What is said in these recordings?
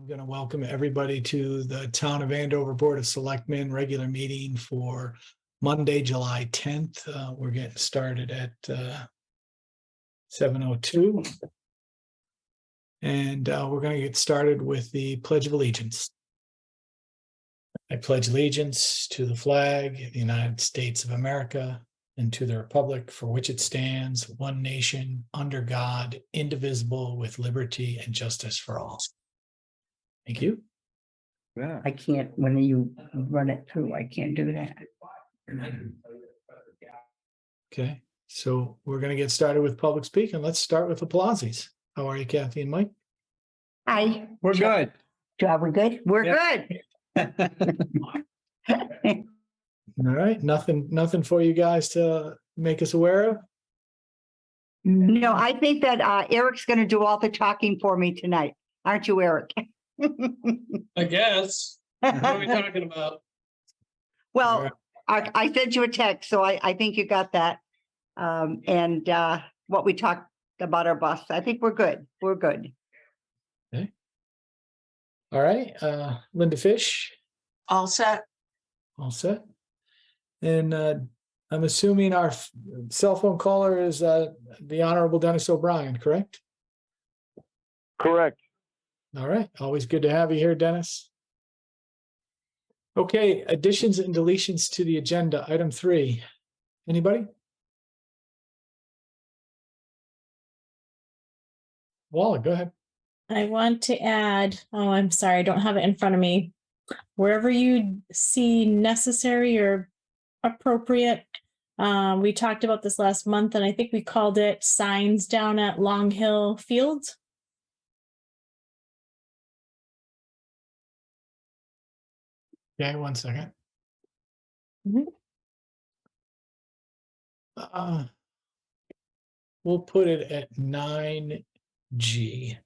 I'm going to welcome everybody to the Town of Andover Board of Selectmen regular meeting for Monday, July 10th. We're getting started at 7:02. And we're going to get started with the Pledge of Allegiance. I pledge allegiance to the flag of the United States of America and to the republic for which it stands, one nation, under God, indivisible, with liberty and justice for all. Thank you. Yeah. I can't, when you run it through, I can't do that. Okay, so we're going to get started with public speaking. Let's start with the Pelosi's. How are you, Kathy and Mike? Hi, We're good. are we good? We're Yeah. good. All right, nothing for you guys to make us aware of? No, I think that Eric's gonna do all the talking for me tonight. Aren't you, Eric? I guess. What are we talking about? Well, I sent you a text, so I think you got that. And what we talked about our bus, I think we're good. We're good. All right, Linda Fish, All set. all set. And I'm assuming our cell phone caller is the Honorable Dennis O'Brien, correct? Correct. All right, always good to have you here, Dennis. Okay, additions and deletions to the agenda, item 3. Anybody? Walla, go ahead. I want to add, I'm sorry, I don't have it in front of me. Wherever you see necessary or appropriate, we talked about this last month and I think we called it signs down at Long Hill Field. Okay, one second. Mhm. We'll put it at 9G.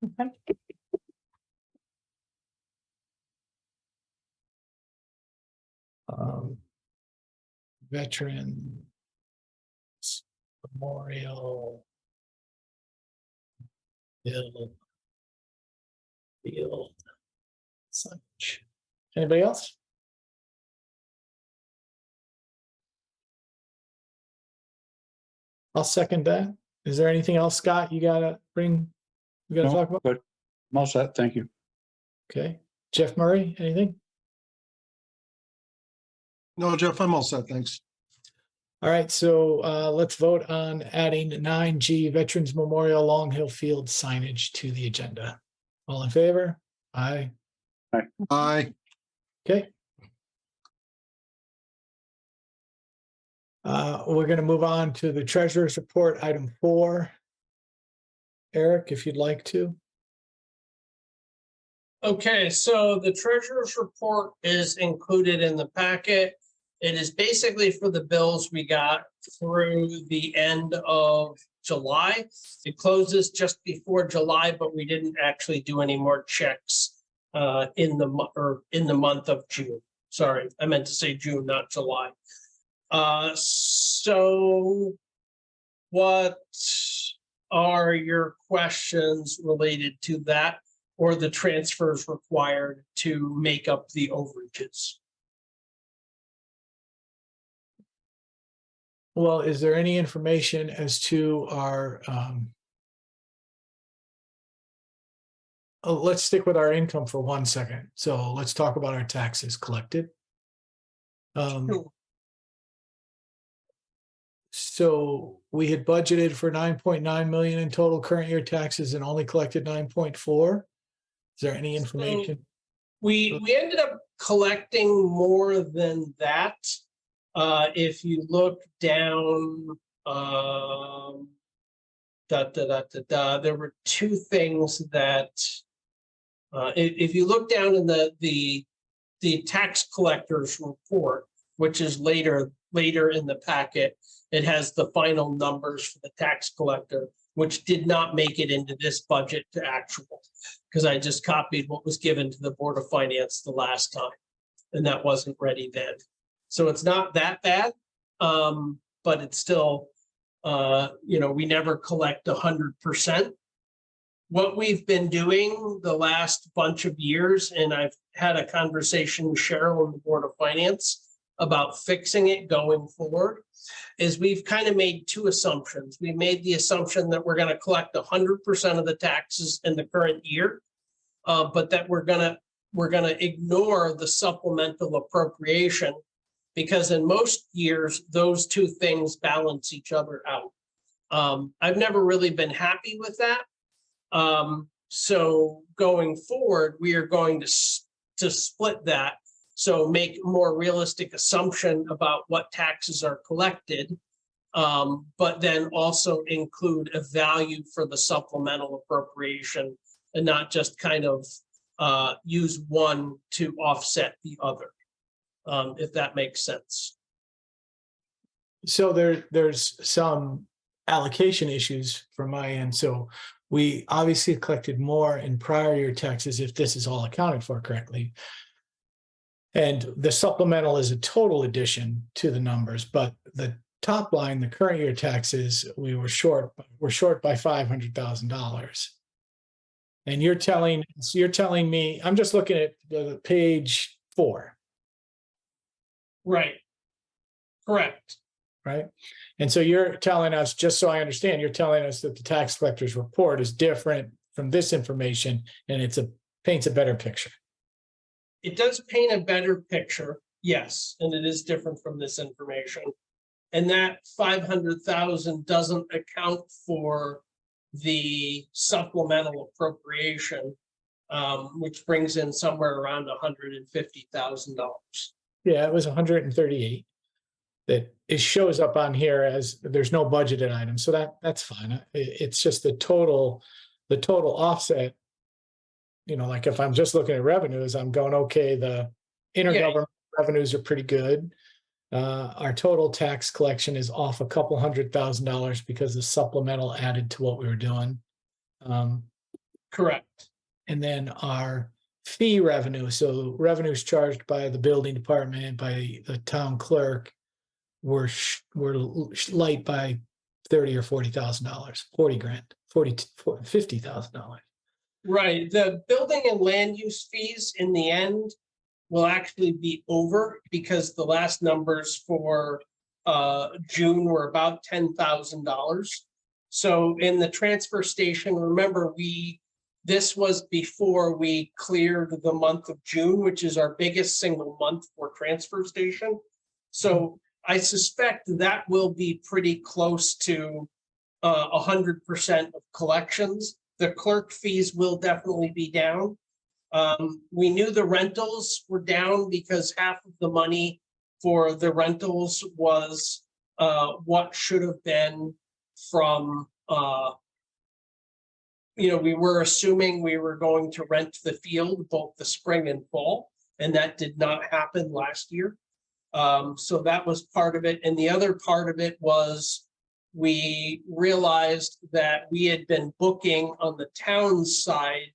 Okay. Veteran Memorial Hill Field. Such. Anybody else? I'll second that. Is there anything else, Scott, you gotta No, talk about? good. I'm all set. Thank you. Okay. Jeff Murray, anything? No, Jeff, I'm all set. Thanks. All right, so let's vote on adding 9G Veterans Memorial Long Hill Field signage to the agenda. All in favor? Aye. Aye. Okay. We're going to move on to the treasurer's report, item 4. Eric, if you'd like to. Okay, so the treasurer's report is included in the packet. It is basically for the bills we got through the end of July. It closes just before July, but we didn't actually do any more checks in the month of June. Sorry, I meant to say June, not July. So what are your questions related to that or the transfers required to make up the overages? Well, is there any information as to our, let's stick with our income for 1 second. So let's talk about our taxes collected. Sure. So we had budgeted for 9.9 million in total current year taxes and only collected 9.4. Is there any information? We ended up collecting more than that. If you look down, there were 2 things that, if you look down in the tax collector's report, which is later in the packet, it has the final numbers for the tax collector, which did not make it into this budget to actual, because I just copied what was given to the Board of Finance the last time, and that wasn't ready then. So it's not that bad, but it's still, we never collect 100%. what we've been doing the last bunch of years, and I've had a conversation with Cheryl and the Board of Finance about fixing it going forward, is we've kind of made two assumptions. We made the assumption that we're going to collect 100% of the taxes in the current year, but that we're gonna ignore the supplemental appropriation, because in most years, those two things balance each other out. I've never really been happy with that. So going forward, we are going to split that. So make more realistic assumption about what taxes are collected, but then also include a value for the supplemental appropriation and not just kind of use one to offset the other, if that makes sense. So there's some allocation issues from my end. So we obviously collected more in prior year taxes if this is all accounted for correctly. And the supplemental is a total addition to the numbers, but the top line, the current year taxes, we're short by $500,000. And you're telling me, I'm just looking at the page 4. Right. Correct. Right. And so you're telling us, just so I understand, you're telling us that the tax collector's report is different from this information and paints a better picture. It does paint a better picture, yes, and it is different from this information. And that 500,000 doesn't account for the supplemental appropriation, which brings in somewhere around $150,000. Yeah, it was 138. That it shows up on here as there's no budgeted item, so that's fine. It's just the total offset. You know, like if I'm just looking at revenues, I'm going, okay, the intergovernmental revenues are pretty good. Our total tax collection is off a couple $100,000 because the supplemental added to what we were doing. Correct. And then our fee revenue, so revenues charged by the building department, by the town clerk, were light by $30,000 or $40,000, $50,000. Right. The building and land use fees in the end will actually be over, because the last numbers for June were about $10,000. So in the transfer station, remember, this was before we cleared the month of June, which is our biggest single month for transfer station. So I suspect that will be pretty close to 100% of collections. The clerk fees will definitely be down. We knew the rentals were down because half of the money for the rentals was what should have been from, we were assuming we were going to rent the field both the spring and fall, and that did not happen last year. So that was part of it. And the other part of it was we realized that we had been booking on the town's side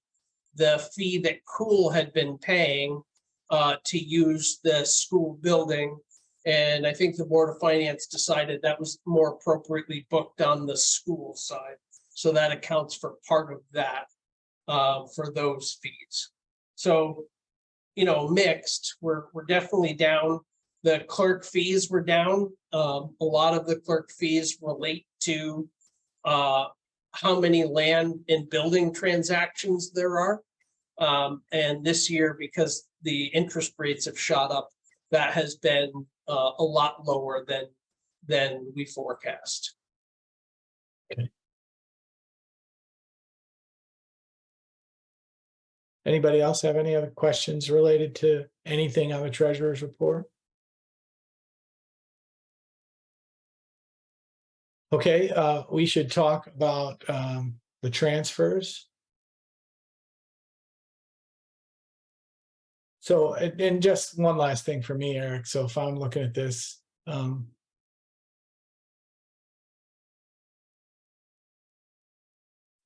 the fee that Cool had been paying to use the school building. And I think the Board of Finance decided that was more appropriately booked on the school side. So that accounts for part of that for those fees. So, mixed, we're definitely down. The clerk fees were down. A lot of the clerk fees relate to how many land and building transactions there are. And this year, because the interest rates have shot up, that has been a lot lower than we forecast. Okay. Anybody else have any other questions related to anything on the treasurer's report? Okay, we should talk about the transfers. So, and just one last thing for me, Eric. So if I'm looking at this,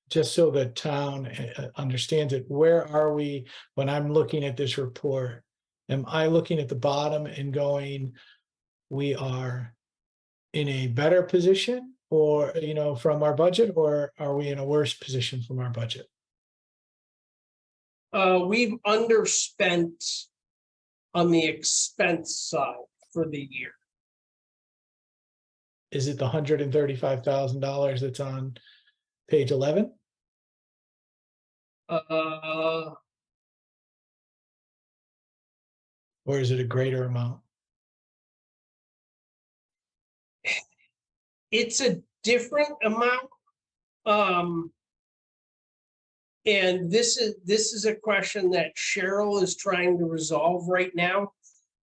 just so the town understands it, where are we when I'm looking at this report? Am I looking at the bottom and going, we are in a better position, or from our budget, or are we in a worse position from our budget? We've underspent on the expense side for the year. Is it the $135,000 that's on page 11? Uh, Or is it a greater amount? it's a different amount. And this is a question that Cheryl is trying to resolve right now,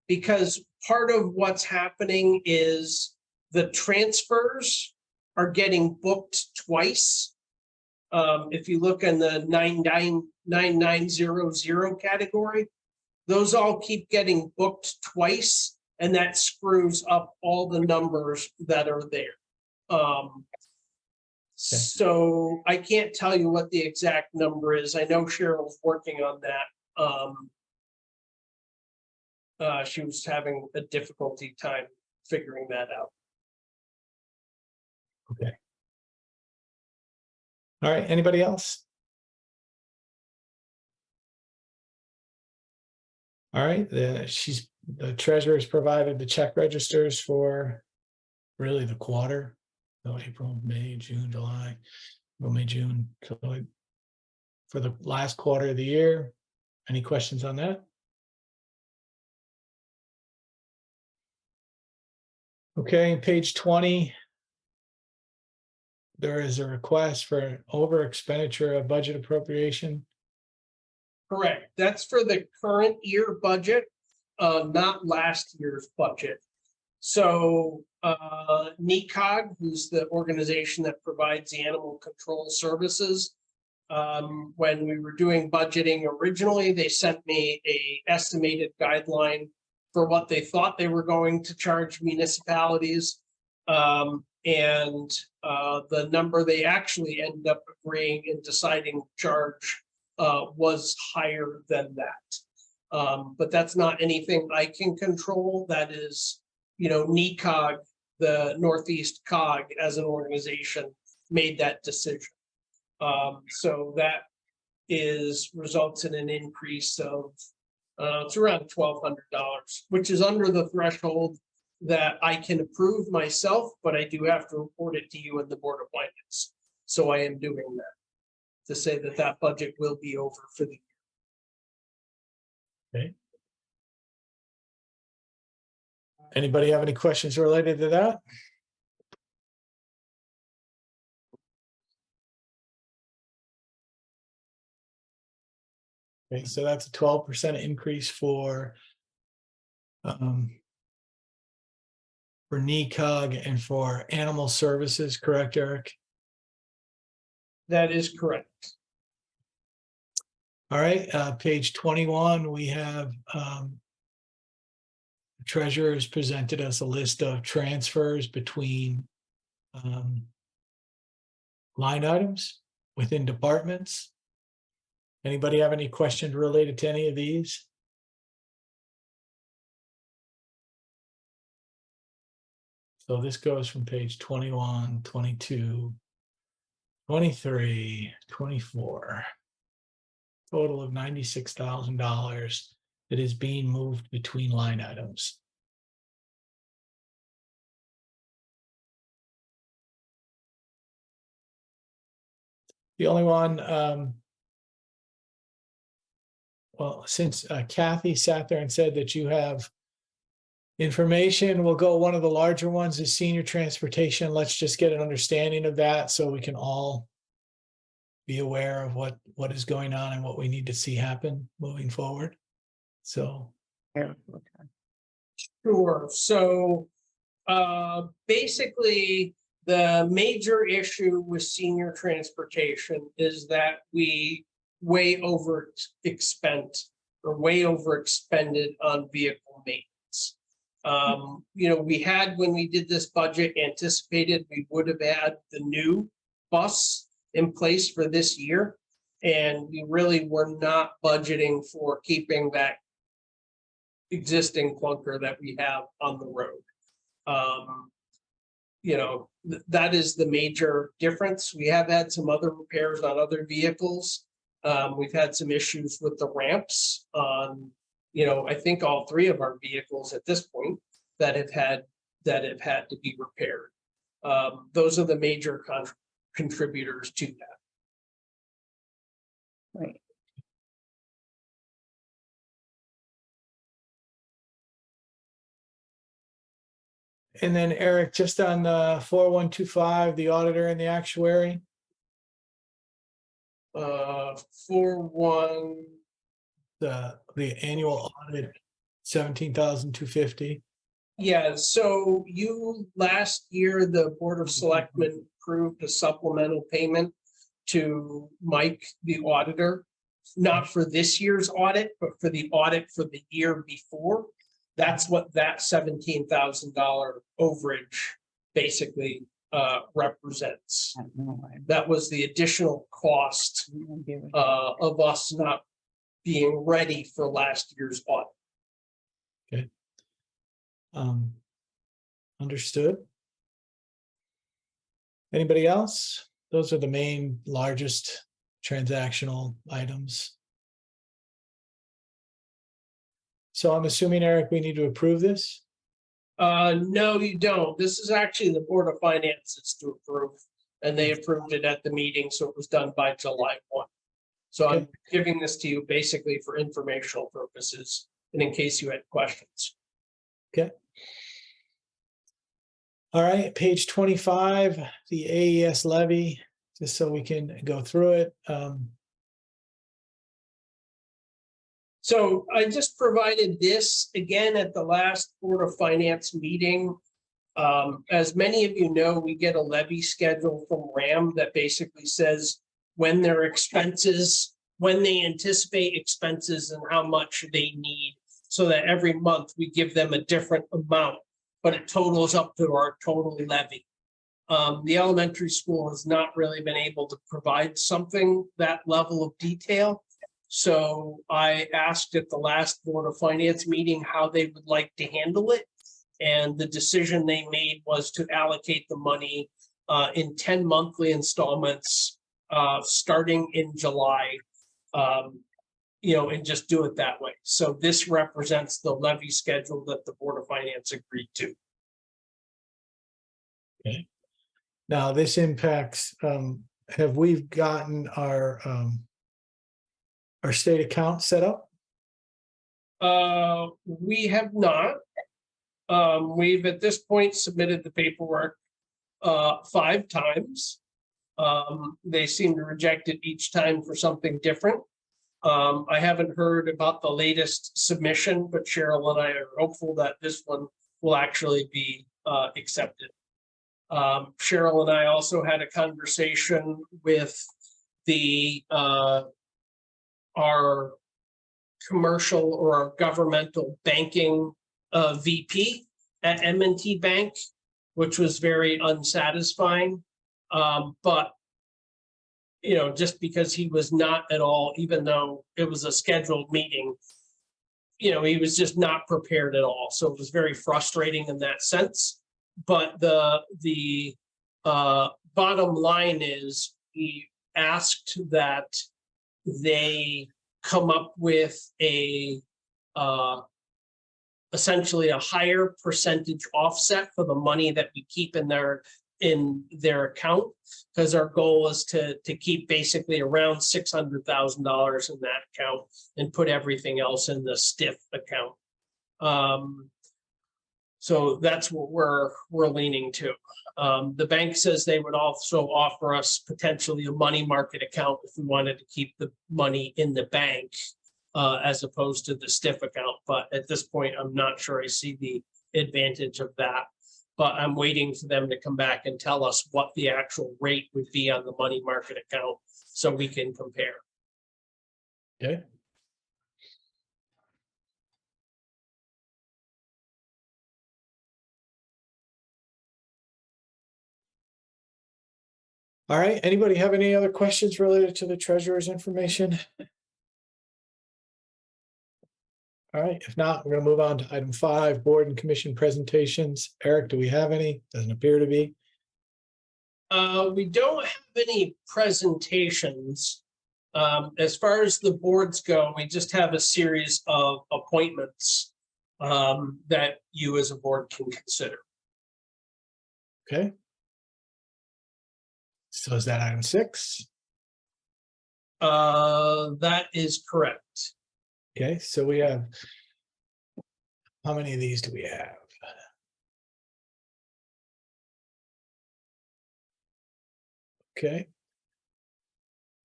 because part of what's happening is the transfers are getting booked twice. If you look in the 999900 category, those all keep getting booked twice, and that screws up all the numbers that are there. So I can't tell you what the exact number is. I know Cheryl's working on that. She was having a difficulty time figuring that out. Okay. All right, anybody else? All right, the treasurer's provided the check registers for really the quarter. So April, May, June, July, April, May, June, July. For the last quarter of the year. Any questions on that? Okay, page 20. There is a request for an over expenditure of budget appropriation. Correct. That's for the current year budget, not last year's budget. So NECOG, who's the organization that provides the animal control services, when we were doing budgeting originally, they sent me a estimated guideline for what they thought they were going to charge municipalities. And the number they actually ended up agreeing and deciding to charge was higher than that. But that's not anything I can control. That is, NECOG, the Northeast COG as an organization made that decision. So that results in an increase of it's around $1,200, which is under the threshold that I can approve myself, but I do have to report it to you and the Board of Finance. So I am doing that to say that that budget will be over for the year. Okay. Anybody have any questions related to that? Okay, so that's a 12% increase for NECOG and for animal services, correct, Eric? That is correct. All right, page 21, we have the treasurer has presented us a list of transfers between line items within departments. Anybody have any questions related to any of these? So this goes from page 21, 22, 23, 24. Total of $96,000 that is being moved between line items. The only one, well, since Kathy sat there and said that you have information, we'll go one of the larger ones is senior transportation. Let's just get an understanding of that so we can all be aware of what is going on and what we need to see happen moving forward. So. Sure. So basically, the major issue with senior transportation is that we way overexpended on vehicle maintenance. We had, when we did this budget, anticipated we would have had the new bus in place for this year, and we really were not budgeting for keeping that existing clunker that we have on the road. That is the major difference. We have had some other repairs on other vehicles, We've had some issues with the ramps on, I think all three of our vehicles at this point that have had to be repaired. Those are the major contributors to that. Right. And then Eric, just on 4125, the auditor and the actuary. 41, The annual audit, 17,250. yeah, so last year, the Board of Selectmen approved a supplemental payment to Mike, the auditor, not for this year's audit, but for the audit for the year before. That's what that $17,000 overage basically represents. I don't know. That was the additional cost of us not being ready for last year's audit. Understood. Anybody else? Those are the main largest transactional items. So I'm assuming, Eric, we need to approve this? No, you don't. This is actually the Board of Finances to approve, and they approved it at the meeting, so it was done by July 1. So I'm giving this to you basically for informational purposes and in case you had questions. Okay. All right, page 25, the AES levy, just so we can go through it. So I just provided this again at the last Board of Finance meeting. As many of you know, we get a levy schedule from RAM that basically says when their expenses, when they anticipate expenses and how much they need, so that every month we give them a different amount, but it totals up to our total levy. The elementary school has not really been able to provide something that level of detail. So I asked at the last Board of Finance meeting how they would like to handle it. And the decision they made was to allocate the money in 10 monthly installments starting in July, and just do it that way. So this represents the levy schedule that the Board of Finance agreed to. Okay. Now this impacts, have we gotten our state account set up? We have not. We've at this point submitted the paperwork 5 times. They seem to reject it each time for something different. I haven't heard about the latest submission, but Cheryl and I are hopeful that this one will actually be accepted. Cheryl and I also had a conversation with our commercial or our governmental banking VP at M&T Bank, which was very unsatisfying. But just because he was not at all, even though it was a scheduled meeting, he was just not prepared at all. So it was very frustrating in that sense. But the bottom line is he asked that they come up with essentially a higher percentage offset for the money that we keep in their account, because our goal is to keep basically around $600,000 in that account and put everything else in the STIF account. So that's what we're leaning to. The bank says they would also offer us potentially a money market account if we wanted to keep the money in the bank as opposed to the STIF account. But at this point, I'm not sure I see the advantage of that. But I'm waiting for them to come back and tell us what the actual rate would be on the money market account so we can compare. Okay. All right, anybody have any other questions related to the treasurer's information? All right, if not, we're going to move on to item 5, board and commission presentations. Eric, do we have any? Doesn't appear to be. We don't have any presentations. As far as the boards go, we just have a series of appointments that you as a board can consider. Okay. So is that item 6? That is correct. Okay, so we have, how many of these do we have? Okay.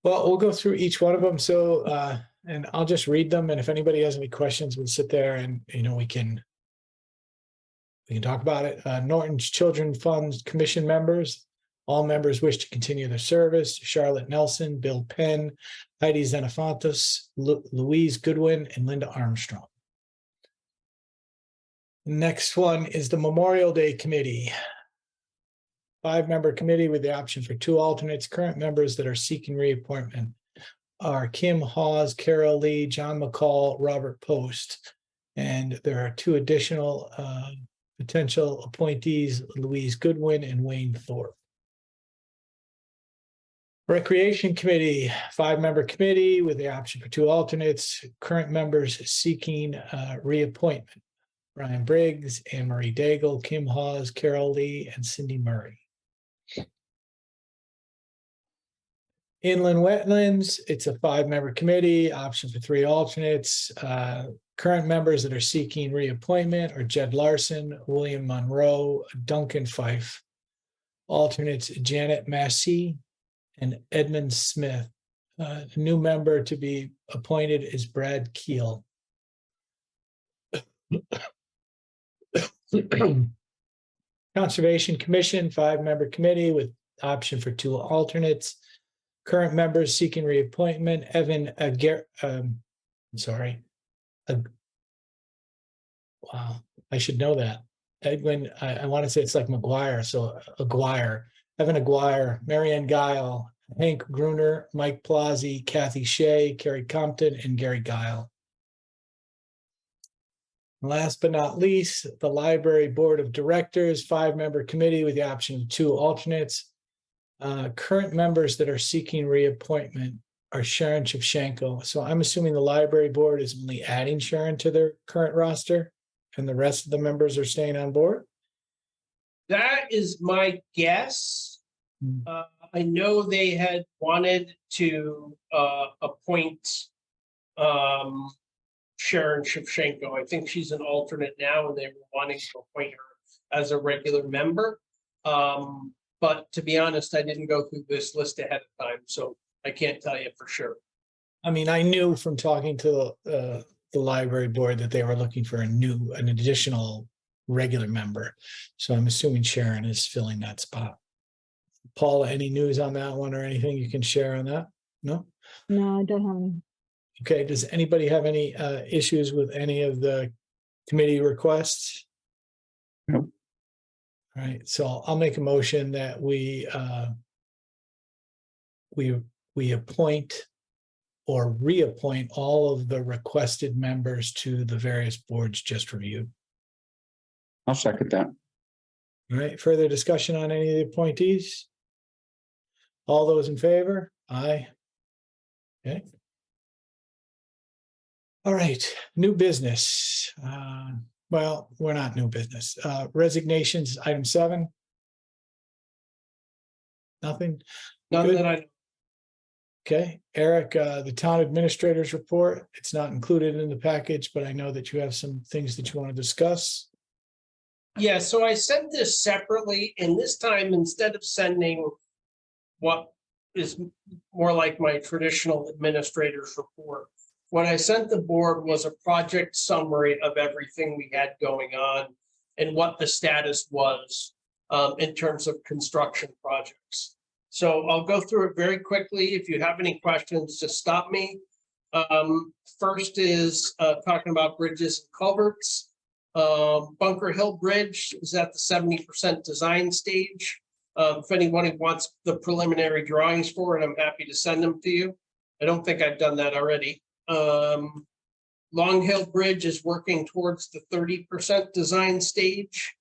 Well, we'll go through each one of them. So, and I'll just read them. And if anybody has any questions, we'll sit there and, we can talk about it. Norton's Children Funds Commission members. All members wish to continue their service. Charlotte Nelson, Bill Penn, Heidi Xenophontis, Louise Goodwin, and Linda Armstrong. Next one is the Memorial Day Committee. 5-member committee with the option for 2 alternates. Current members that are seeking reappointment are Kim Hawes, Carol Lee, John McCall, Robert Post. And there are 2 additional potential appointees, Louise Goodwin and Wayne Thorpe. Recreation Committee, 5-member committee with the option for 2 alternates. Current members seeking reappointment: Brian Briggs, Anne Marie Daigle, Kim Hawes, Carol Lee, and Cindy Murray. Inland Wetlands, it's a 5-member committee, option for 3 alternates. Current members that are seeking reappointment are Jed Larson, William Monroe, Duncan Fife. Alternates Janet Massey and Edmund Smith. A new member to be appointed is Brad Keel. Conservation Commission, 5-member committee with option for 2 alternates. Current members seeking reappointment: Evan wow, I should know that. Edwin, I want to say it's like McGuire, so Aguirre. Evan Aguirre, Marianne Guile, Hank Gruner, Mike Plazzi, Kathy Shea, Carrie Compton, and Gary Guile. Last but not least, the Library Board of Directors, 5-member committee with the option of 2 alternates. Current members that are seeking reappointment are Sharon Shevchenko. So I'm assuming the library board is only adding Sharon to their current roster and the rest of the members are staying on board. That is my guess. I know they had wanted to appoint Sharon Shevchenko. I think she's an alternate now, and they were wanting to appoint her as a regular member. But to be honest, I didn't go through this list ahead of time, so I can't tell you for sure. I mean, I knew from talking to the library board that they were looking for an additional regular member. So I'm assuming Sharon is filling that spot. Paula, any news on that one or anything you can share on that? No? No, I don't have any. Okay, does anybody have any issues with any of the committee requests? Nope. All right, so I'll make a motion that we appoint or reappoint all of the requested members to the various boards just reviewed. I'll second that. All right, further discussion on any of the appointees? All those in favor? Aye. Okay. All right, new business. Well, we're not new business. Resignations, item 7. Nothing? None Good. that I Okay, Eric, the town administrator's report, it's not included in the package, but I know that you have some things that you want to discuss. Yeah, so I sent this separately, and this time, instead of sending what is more like my traditional administrator's report, what I sent the board was a project summary of everything we had going on and what the status was in terms of construction projects. So I'll go through it very quickly. If you have any questions, just stop me. First is talking about bridges and culverts. Bunker Hill Bridge is at the 70% design stage. If anyone wants the preliminary drawings for it, I'm happy to send them to you. I don't think I've done that already. Long Hill Bridge is working towards the 30% design stage.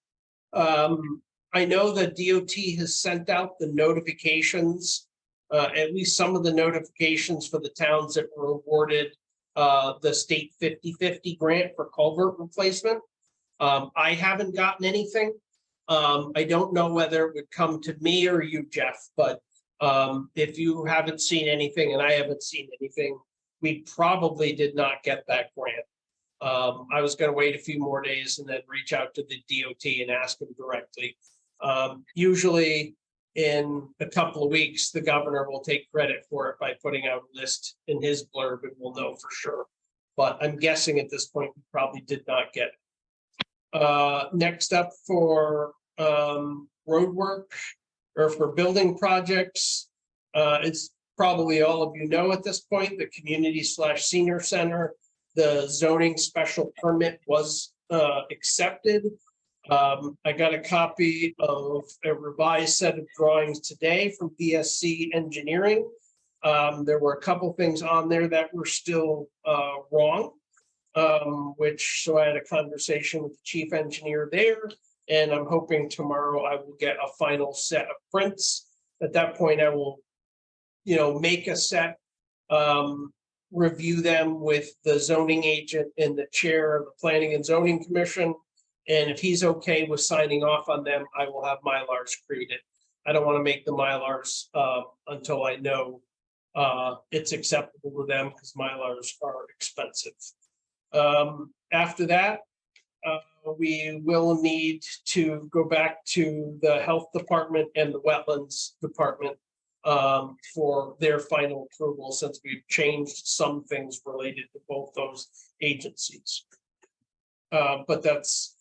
I know that DOT has sent out the notifications at least some of the notifications for the towns that were awarded the state 50/50 grant for culvert replacement. I haven't gotten anything. I don't know whether it would come to me or you, Jeff, but if you haven't seen anything and I haven't seen anything, we probably did not get that grant. I was going to wait a few more days and then reach out to the DOT and ask them directly. Usually in a couple of weeks, the governor will take credit for it by putting out a list in his blurb and we'll know for sure. But I'm guessing at this point, we probably did not get it. Next up for road work or for building projects, it's probably all of you know at this point, the community/senior center, the zoning special permit was accepted. I got a copy of a revised set of drawings today from BSC Engineering. There were a couple things on there that were still wrong, so I had a conversation with the chief engineer there, and I'm hoping tomorrow I will get a final set of prints. At that point, I will, make a set, review them with the zoning agent and the chair of the Planning and Zoning Commission. And if he's okay with signing off on them, I will have Mylars created. I don't want to make the Mylars until I know it's acceptable to them because Mylars are expensive. After that, we will need to go back to the health department and the wetlands department for their final approval, since we've changed some things related to both those agencies. But that's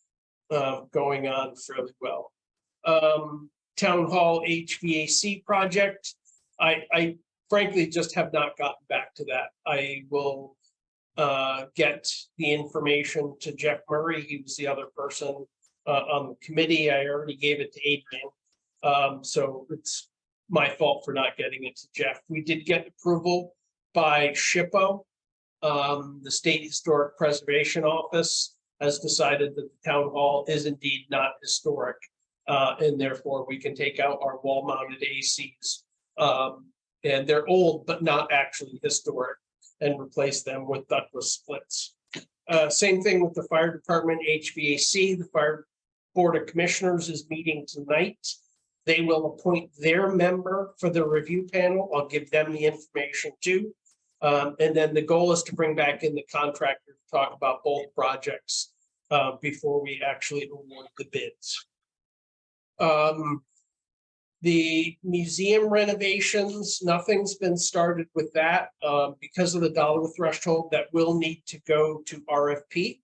going on fairly well. Town Hall HVAC project. I frankly just have not gotten back to that. I will get the information to Jeff Murray. He was the other person on the committee. I already gave it to Adrian. So it's my fault for not getting it to Jeff. We did get approval by SHPO. The State Historic Preservation Office has decided that the town hall is indeed not historic, and therefore we can take out our wall-mounted ACs, and they're old but not actually historic, and replace them with ductless splits. Same thing with the fire department HVAC. The Fire Board of Commissioners is meeting tonight. They will appoint their member for the review panel. I'll give them the information too. And then the goal is to bring back in the contractor to talk about both projects before we actually award the bids. The museum renovations, nothing's been started with that because of the dollar threshold that will need to go to RFP.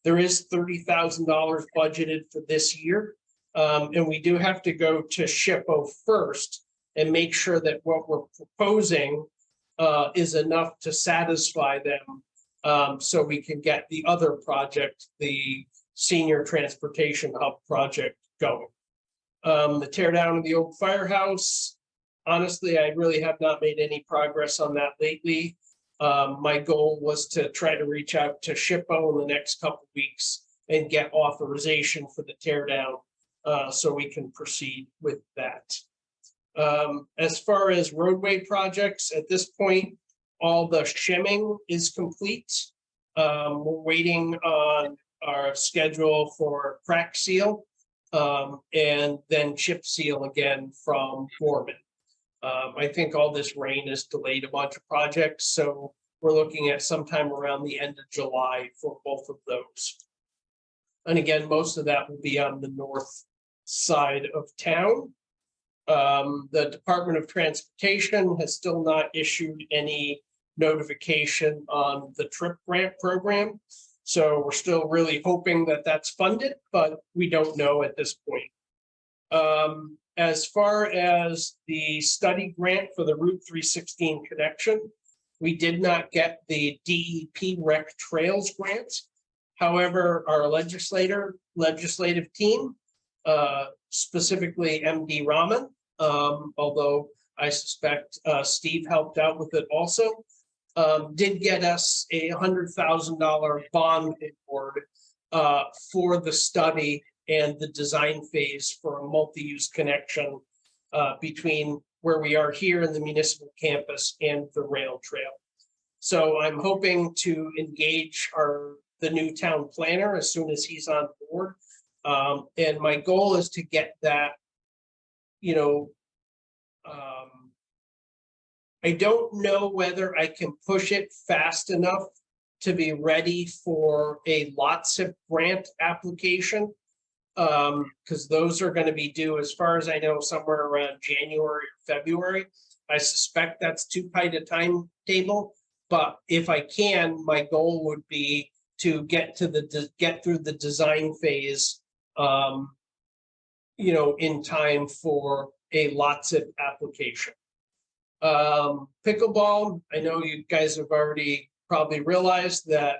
There is $30,000 budgeted for this year. And we do have to go to SHPO first and make sure that what we're proposing is enough to satisfy them, so we can get the other project, the senior transportation hub project, going. The tear down of the old firehouse, honestly, I really have not made any progress on that lately. My goal was to try to reach out to SHPO in the next couple of weeks and get authorization for the tear down, so we can proceed with that. As far as roadway projects, at this point, all the shimming is complete. We're waiting on our schedule for crack seal, and then chip seal again from Foreman. I think all this rain has delayed a bunch of projects, so we're looking at sometime around the end of July for both of those. And again, most of that will be on the north side of town. The Department of Transportation has still not issued any notification on the TRIP grant program. So we're still really hoping that that's funded, but we don't know at this point. As far as the study grant for the Route 316 connection, we did not get the DEP Rec Trails grant. However, our legislative team, specifically MD Rahman, although I suspect Steve helped out with it also, did get us a $100,000 bond award for the study and the design phase for a multi-use connection between where we are here in the municipal campus and the rail trail. So I'm hoping to engage the new town planner as soon as he's on board. And my goal is to get that, you know, I don't know whether I can push it fast enough to be ready for a LOTSIP grant application. Because those are going to be due, as far as I know, somewhere around January or February. I suspect that's too tight a timetable, but if I can, my goal would be to get through the design phase, you know, in time for a LOTSIP application. Pickleball, I know you guys have already probably realized that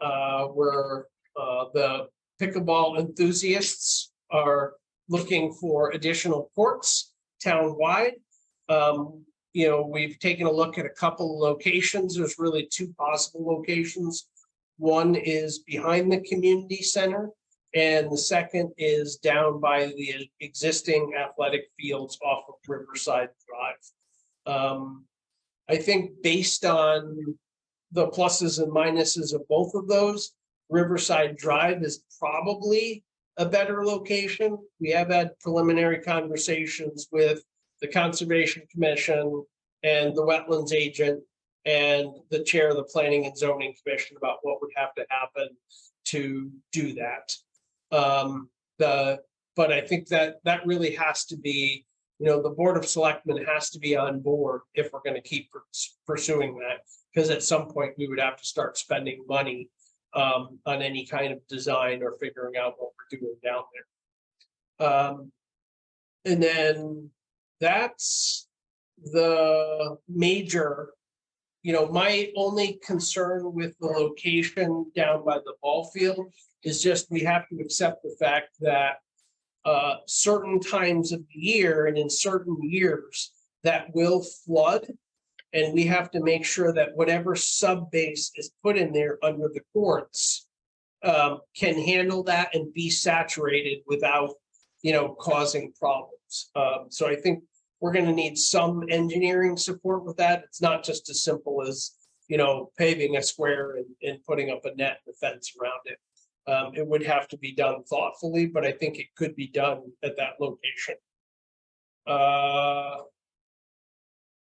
we're the pickleball enthusiasts are looking for additional courts town-wide. You know, we've taken a look at a couple of locations. There's really two possible locations. One is behind the community center, and the second is down by the existing athletic fields off of Riverside Drive. I think based on the pluses and minuses of both of those, Riverside Drive is probably a better location. We have had preliminary conversations with the Conservation Commission and the Wetlands Agent and the chair of the Planning and Zoning Commission about what would have to happen to do that. But I think that really has to be, you know, the Board of Selectmen has to be on board if we're going to keep pursuing that, because at some point we would have to start spending money on any kind of design or figuring out what we're doing down there. And then that's the major, you know, my only concern with the location down by the ball field is just we have to accept the fact that certain times of the year and in certain years that will flood. And we have to make sure that whatever sub base is put in there under the courts can handle that and be saturated without, you know, causing problems. So I think we're going to need some engineering support with that. It's not just as simple as, you know, paving a square and putting up a net and a fence around it. It would have to be done thoughtfully, but I think it could be done at that location.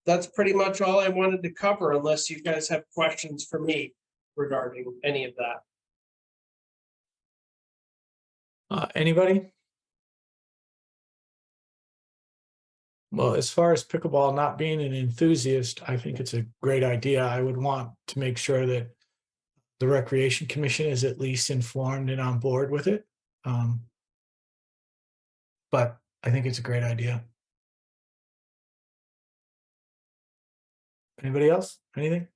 That's pretty much all I wanted to cover, unless you guys have questions for me regarding any of that. Anybody? Well, as far as pickleball not being an enthusiast, I think it's a great idea. I would want to make sure that the Recreation Commission is at least informed and on board with it. But I think it's a great idea. Anybody else? Anything?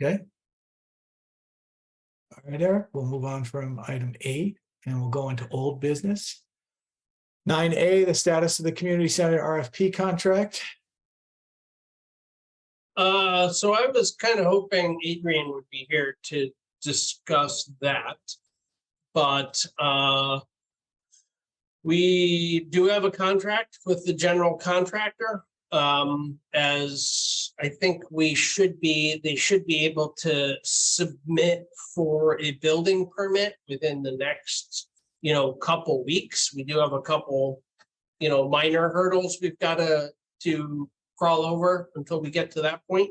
Okay. All right, Eric, we'll move on from item 8 and we'll go into old business. 9A, the status of the community center RFP contract. So I was kind of hoping Adrian would be here to discuss that, but we do have a contract with the general contractor. As I think they should be able to submit for a building permit within the next, you know, couple weeks. We do have a couple, you know, minor hurdles we've got to crawl over until we get to that point.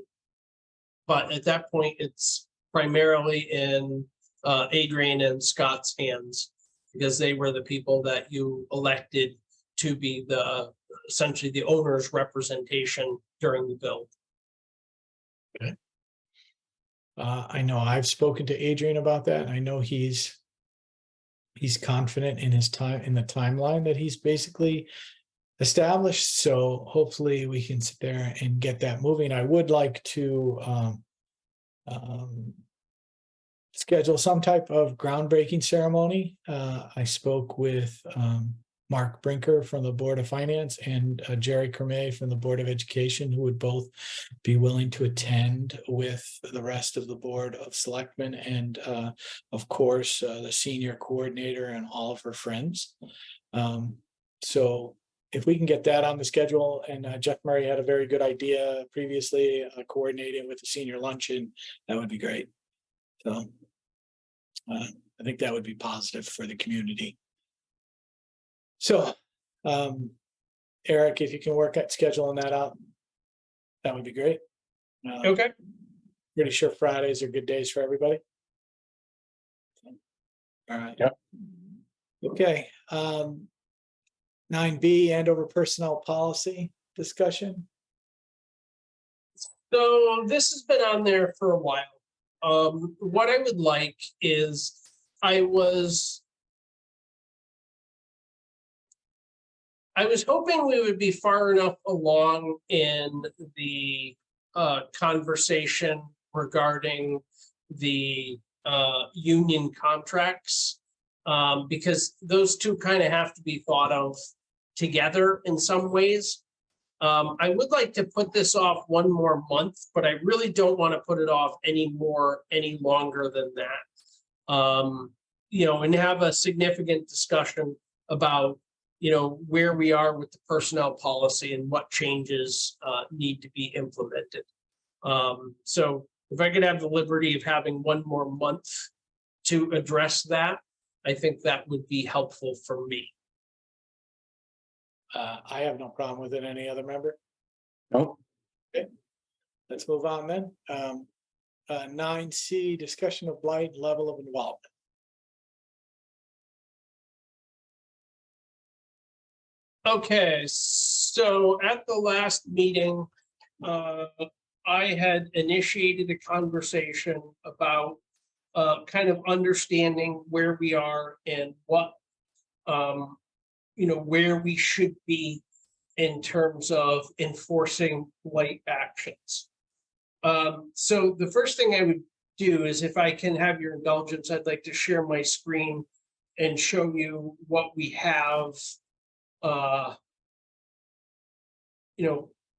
But at that point, it's primarily in Adrian and Scott's hands, because they were the people that you elected to be essentially the owner's representation during the build. Okay. I know I've spoken to Adrian about that. I know he's confident in his in the timeline that he's basically established. So hopefully we can sit there and get that moving. I would like to schedule some type of groundbreaking ceremony. I spoke with Mark Brinker from the Board of Finance and Jerry Kermay from the Board of Education, who would both be willing to attend with the rest of the Board of Selectmen and, of course, the senior coordinator and all of her friends. So if we can get that on the schedule, and Jeff Murray had a very good idea previously, coordinating with the senior luncheon, that would be great. So I think that would be positive for the community. So, Eric, if you can work at scheduling that out, that would be great. Okay, Pretty sure Fridays are good days for everybody. All right. Yep. Okay, 9B, Andover personnel policy discussion. so this has been on there for a while. What I would like is I was hoping we would be far enough along in the conversation regarding the union contracts, because those two kind of have to be thought of together in some ways. I would like to put this off one more month, but I really don't want to put it off any longer than that. And have a significant discussion about where we are with the personnel policy and what changes need to be implemented. So if I could have the liberty of having one more month to address that, I think that would be helpful for me. I have no problem with it. Any other member? Nope. Let's move on then. 9C, discussion of blight level of involvement. Okay, so at the last meeting, I had initiated a conversation about kind of understanding where we are and what, where we should be in terms of enforcing blight actions. So the first thing I would do is, if I can have your indulgence, I'd like to share my screen and show you what we have,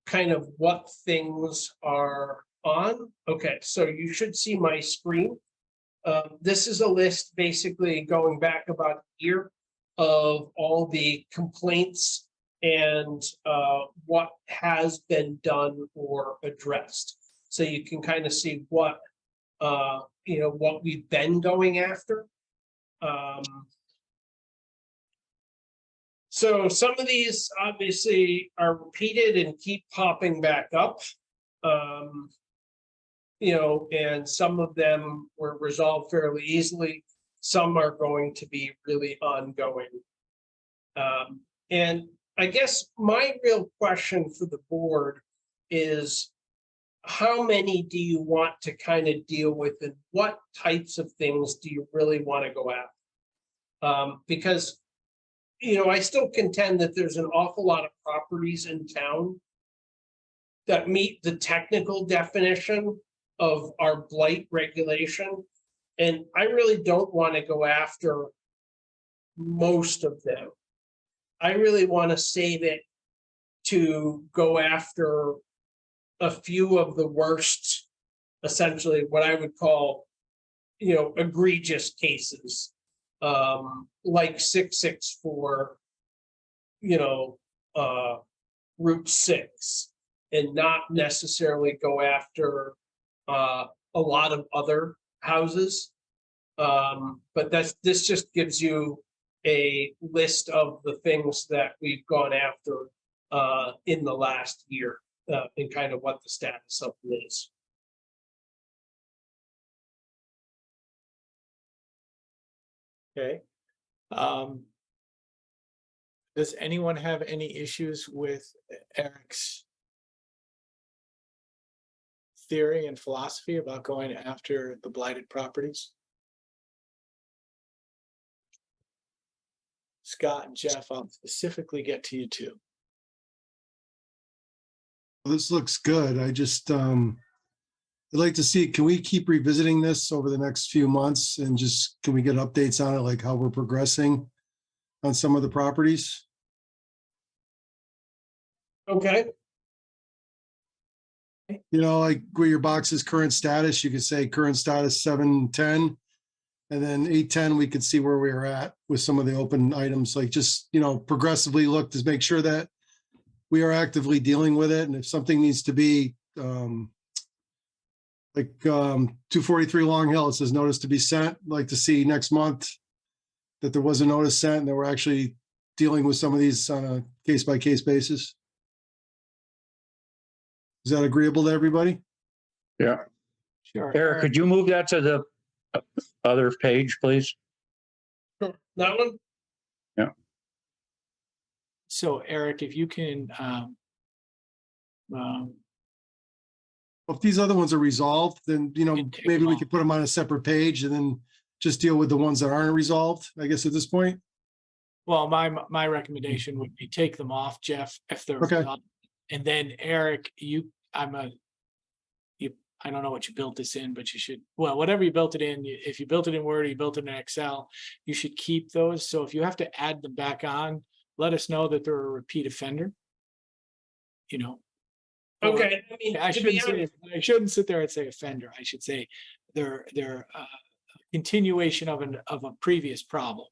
kind of what things are on. Okay, so you should see my screen. This is a list basically going back about a year of all the complaints and what has been done or addressed. So you can kind of see what what we've been going after. So some of these obviously are repeated and keep popping back up. And some of them were resolved fairly easily. Some are going to be really ongoing. And I guess my real question for the board is, how many do you want to kind of deal with, and what types of things do you really want to go after? Because I still contend that there's an awful lot of properties in town that meet the technical definition of our blight regulation. And I really don't want to go after most of them. I really want to save it to go after a few of the worst, essentially what I would call, egregious cases. Like 664, Route 6, and not necessarily go after a lot of other houses. But this just gives you a list of the things that we've gone after in the last year, and kind of what the status of it is. Okay. Does anyone have any issues with Eric's theory and philosophy about going after the blighted properties? Scott and Jeff, I'll specifically get to you too. This looks good. I just, I'd like to see, can we keep revisiting this over the next few months, and just, can we get updates on it, like how we're progressing on some of the properties? Okay. Like where your box is current status, you could say current status 710. And then 8:10, we could see where we are at with some of the open items, like just, progressively look to make sure that we are actively dealing with it. And if something needs to be, 243 Long Hill, it says notice to be sent, like to see next month that there was a notice sent and that we're actually dealing with some of these on a case-by-case basis. Is that agreeable to everybody? Yeah. Sure. Eric, could you move that to the other page, please? That one? So Eric, if you can, If these other ones are resolved, then, can take maybe them we off. could put them on a separate page and then just deal with the ones that aren't resolved, I guess, at this point. well, my recommendation would be take them off, Jeff, if they're. Okay. resolved. And then Eric, I don't know what you built this in, but you should, well, whatever you built it in, if you built it in Word or you built it in Excel, you should keep those. So if you have to add them back on, let us know that they're a repeat offender. Or- Okay, I mean, I to be shouldn't say, honest, I shouldn't sit there and say offender. I should say they're a continuation of a previous problem.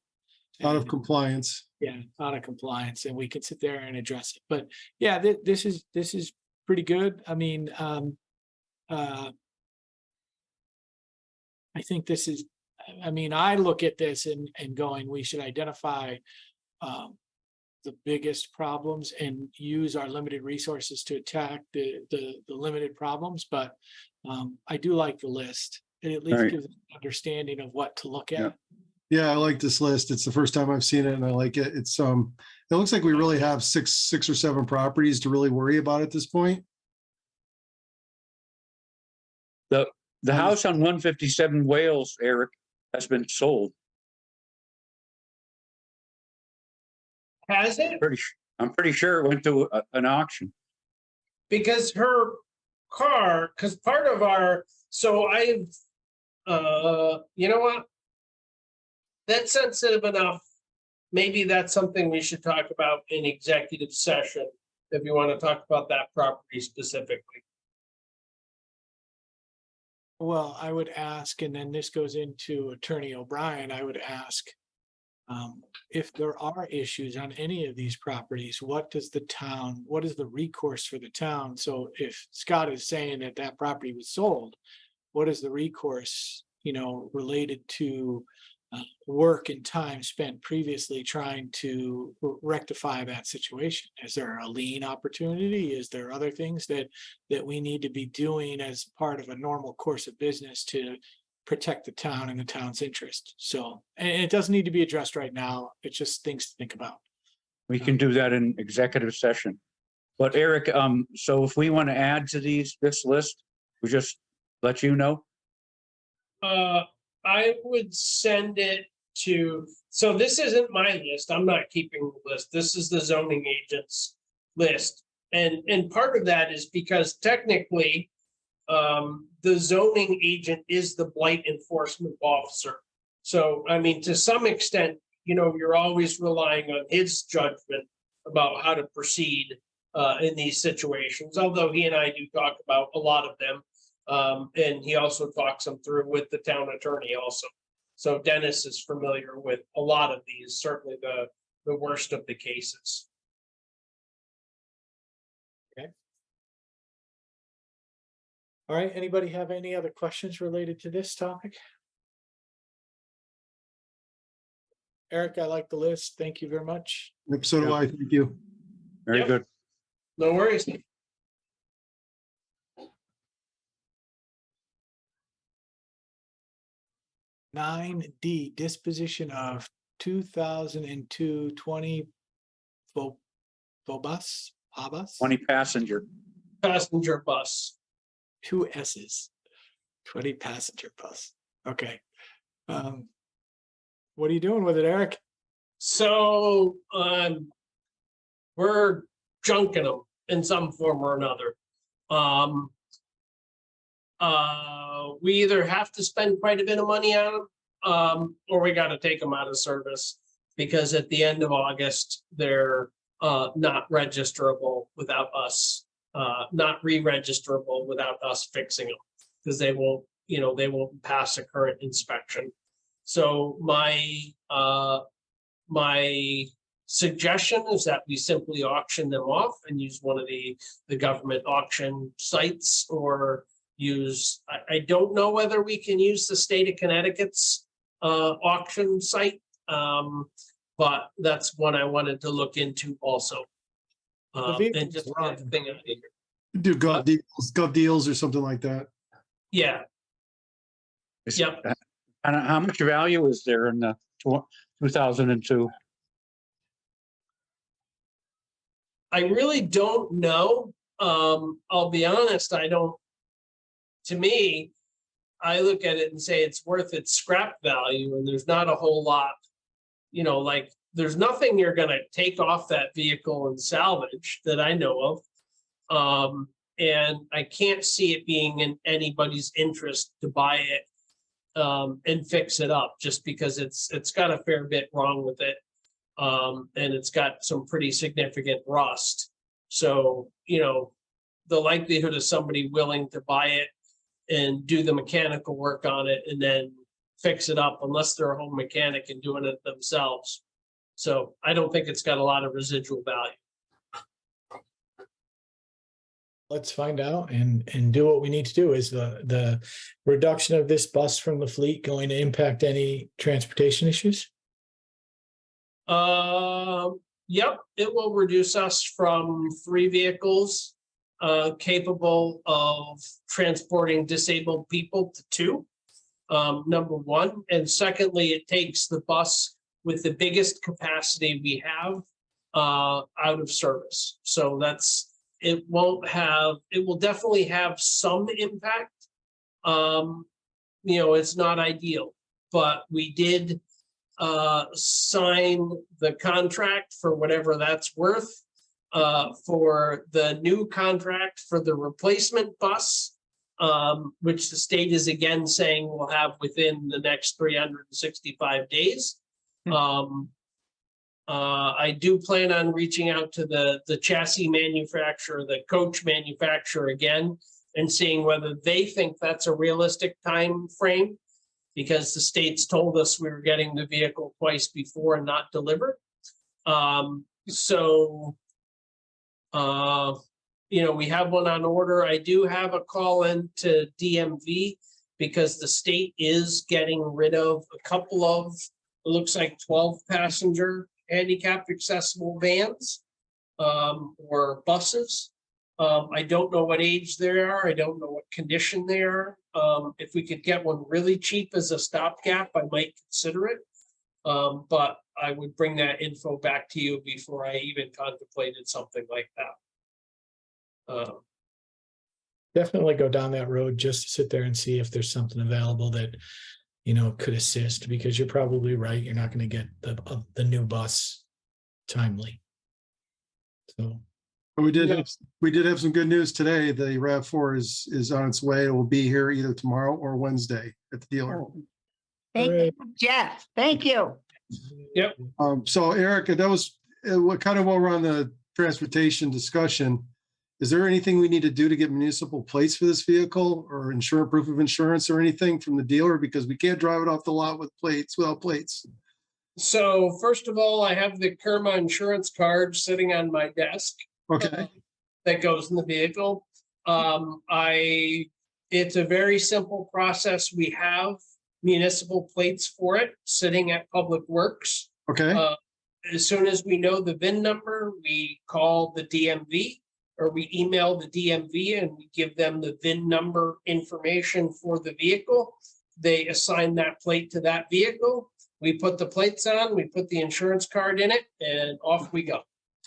Out of And, compliance. yeah, out of compliance, and we can sit there and address it. But yeah, this is pretty good. I mean, I think this is, I look at this and going, we should identify the biggest problems and use our limited resources to attack the limited problems. But I do like the list. It at least Right. gives an understanding of what to look Yeah. at. Yeah, I like this list. It's the first time I've seen it and I like it. It looks like we really have six or seven properties to really worry about at this point. The house on 157 Wales, Eric, has been sold. has it? I'm pretty sure it went to an auction. Because her car, because part of our, so I've, you know what? That's sensitive enough. Maybe that's something we should talk about in executive session, if you want to talk about that property specifically. Well, I would ask, and then this goes into Attorney O'Brien, I would ask if there are issues on any of these properties, what is the recourse for the town? So if Scott is saying that that property was sold, what is the recourse, related to work and time spent previously trying to rectify that situation? Is there a lien opportunity? Is there other things that we need to be doing as part of a normal course of business to protect the town and the town's interest? So, and it doesn't need to be addressed right now. It's just things to think about. We can do that in executive session. But Eric, so if we want to add to this list, we just let you know. I would send it to, so this isn't my list. I'm not keeping the list. This is the zoning agent's list. And part of that is because technically, the zoning agent is the blight enforcement officer. So, to some extent, you're always relying on his judgment about how to proceed in these situations, although he and I do talk about a lot of them. And he also talks them through with the town attorney also. So Dennis is familiar with a lot of these, certainly the worst of the cases. All right, anybody have any other questions related to this topic? Eric, I like the list. Thank you very much. So do I. Thank you. Very Yep. good. No worries. 9D, disposition of 2002 20 Phobus, 20 passenger. Passenger bus. 2 S's, 20 passenger bus. Okay. What are you doing with it, Eric? So, we're junking them in some form or another. We either have to spend quite a bit of money on them, or we got to take them out of service, because at the end of August, they're not registerable without us, not re-registerable without us fixing them, because they won't pass a current inspection. So my suggestion is that we simply auction them off and use one of the government auction sites, or use, I don't know whether we can use the state of Connecticut's auction site. But that's one I wanted to look into also. And vehicles just run. get the thing out of here. Do gov deals or something like that. Yeah, Is- Yep. And how much value is there in the 2002? I really don't know. I'll be honest, I don't, to me, I look at it and say it's worth its scrap value, and there's not a whole lot, like, there's nothing you're gonna take off that vehicle and salvage that I know of. And I can't see it being in anybody's interest to buy it and fix it up, just because it's got a fair bit wrong with it. And it's got some pretty significant rust. So, the likelihood of somebody willing to buy it and do the mechanical work on it and then fix it up, unless they're a home mechanic and doing it themselves. So I don't think it's got a lot of residual value. Let's find out and do what we need to do. Is the reduction of this bus from the fleet going to impact any transportation issues? Yep, it will reduce us from 3 vehicles capable of transporting disabled people to 2. Number one, and secondly, it takes the bus with the biggest capacity we have out of service. So it will definitely have some impact. It's not ideal, but we did sign the contract for whatever that's worth for the new contract for the replacement bus, which the state is again saying we'll have within the next 365 days. I do plan on reaching out to the chassis manufacturer, the coach manufacturer again, and seeing whether they think that's a realistic time frame, because the state's told us we were getting the vehicle twice before and not delivered. We have one on order. I do have a call in to DMV because the state is getting rid of a couple of, it looks like 12 passenger handicapped accessible vans or buses. I don't know what age they are. I don't know what condition they are. If we could get one really cheap as a stopgap, I might consider it. But I would bring that info back to you before I even contemplated something like that. Definitely go down that road just to sit there and see if there's something available that, could assist, because you're probably right. You're not going to get the new bus timely. So. We did have some good news today. The RAV4 is on its way. It will be here either tomorrow or Wednesday at the dealer. Thank Hooray. you, Jeff. Thank you. So Eric, that was what while we're on the transportation discussion. Is there anything we need to do to get municipal plates for this vehicle, or proof of insurance or anything from the dealer? Because we can't drive it off the lot without plates. So first of all, I have the Kerma insurance card sitting on my desk. Okay. That goes in the vehicle. It's a very simple process. We have municipal plates for it sitting at Public Works. Okay. As soon as we know the VIN number, we call the DMV or we email the DMV and we give them the VIN number information for the vehicle. They assign that plate to that vehicle. We put the plates on, we put the insurance card in it, and off we go.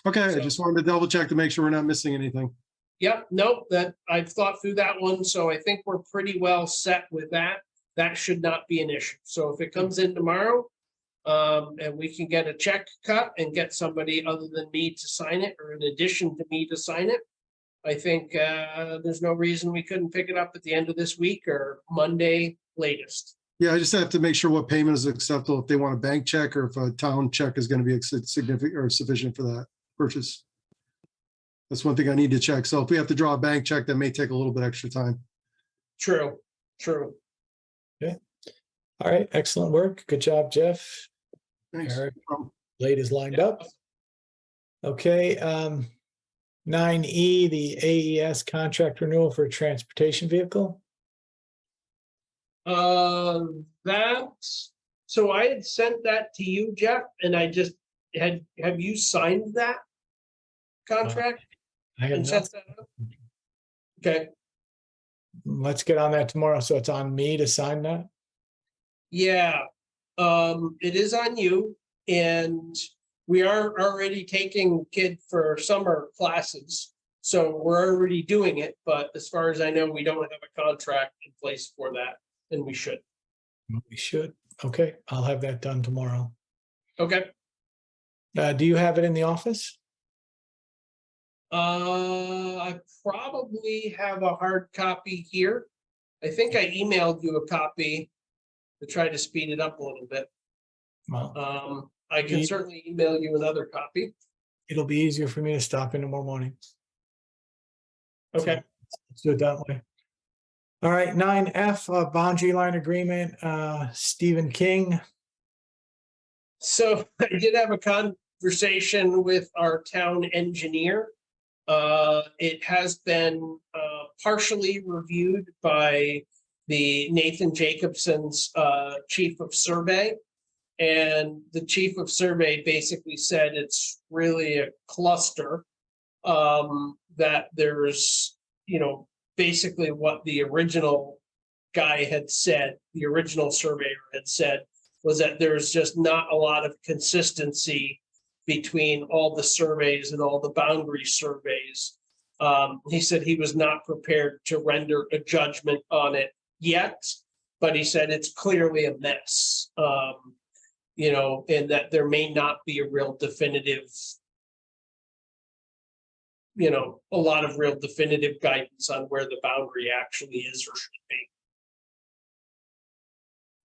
Okay. I So- just wanted to double check to make sure we're not missing anything. Yep, nope, that I've thought through that one, so I think we're pretty well set with that. That should not be an issue. So if it comes in tomorrow, and we can get a check cut and get somebody other than me to sign it, or in addition to me to sign it, I think there's no reason we couldn't pick it up at the end of this week or Monday latest. Yeah, I just have to make sure what payment is acceptable, if they want a bank check or if a town check is going to be significant or sufficient for that purchase. That's one thing I need to check. So if we have to draw a bank check, that may take a little bit extra time. True. All right, excellent work. Good job, Jeff. Thanks. Eric, late is lined up. Okay, 9E, the AES contract renewal for a transportation vehicle. So I had sent that to you, Jeff, and I just have you signed that contract I have and not. sent that out? Okay, Let's get on that tomorrow. So it's on me to sign that. yeah, it is on you, and we are already taking kid for summer classes. So we're already doing it, but as far as I know, we don't have a contract in place for that, and we should. We should. Okay, I'll have that done tomorrow. Okay. Do you have it in the office? I probably have a hard copy here. I think I emailed you a copy to try to speed it up a little bit. Well, I can Me- certainly email you another copy. it'll be easier for me to stop in tomorrow morning. Okay. Let's do it that way. All right, 9F, boundary line agreement, Stephen King. So I did have a conversation with our town engineer. It has been partially reviewed by the Nathan Jacobson's chief of survey. And the chief of survey basically said it's really a cluster. That there's, basically what the original guy had said, the original surveyor had said, was that there's just not a lot of consistency between all the surveys and all the boundary surveys. He said he was not prepared to render a judgment on it yet, but he said it's clearly a mess. And that there may not be a real definitive, a lot of real definitive guidance on where the boundary actually is or should be.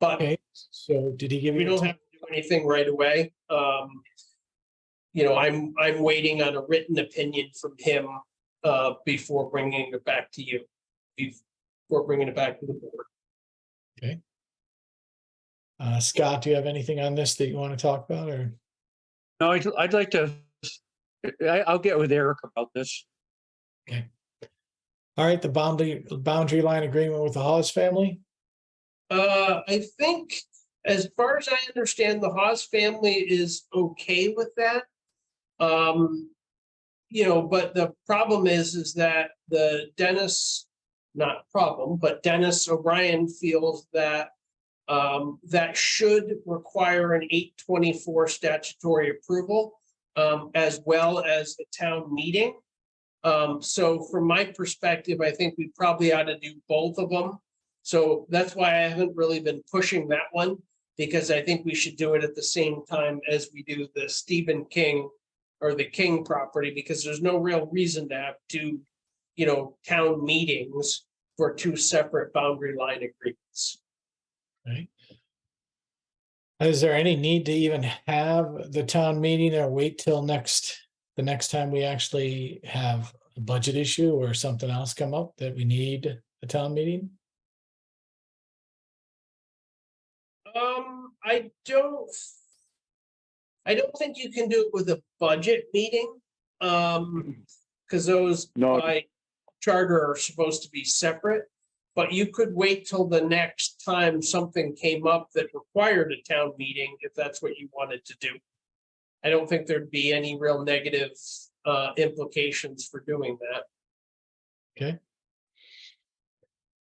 But Okay, so did he give we you? don't have to do anything right away. I'm waiting on a written opinion from him before bringing it back to you, before bringing it back to the board. Okay. Scott, do you have anything on this that you want to talk about, or? No, I'd like to, I'll get with Eric about this. Okay. All right, the boundary line agreement with the Hawes family. I think, as far as I understand, the Hawes family is okay with that. But the problem is that Dennis O'Brien feels that that should require an 824 statutory approval, as well as a town meeting. So from my perspective, I think we probably ought to do both of them. So that's why I haven't really been pushing that one, because I think we should do it at the same time as we do the Stephen King or the King property, because there's no real reason to have two, town meetings for two separate boundary line agreements. Right. Is there any need to even have the town meeting, or wait till the next time we actually have a budget issue or something else come up that we need a town meeting? I don't think you can do it with a budget meeting. Because those No. by charter are supposed to be separate. But you could wait till the next time something came up that required a town meeting, if that's what you wanted to do. I don't think there'd be any real negative implications for doing that. Okay.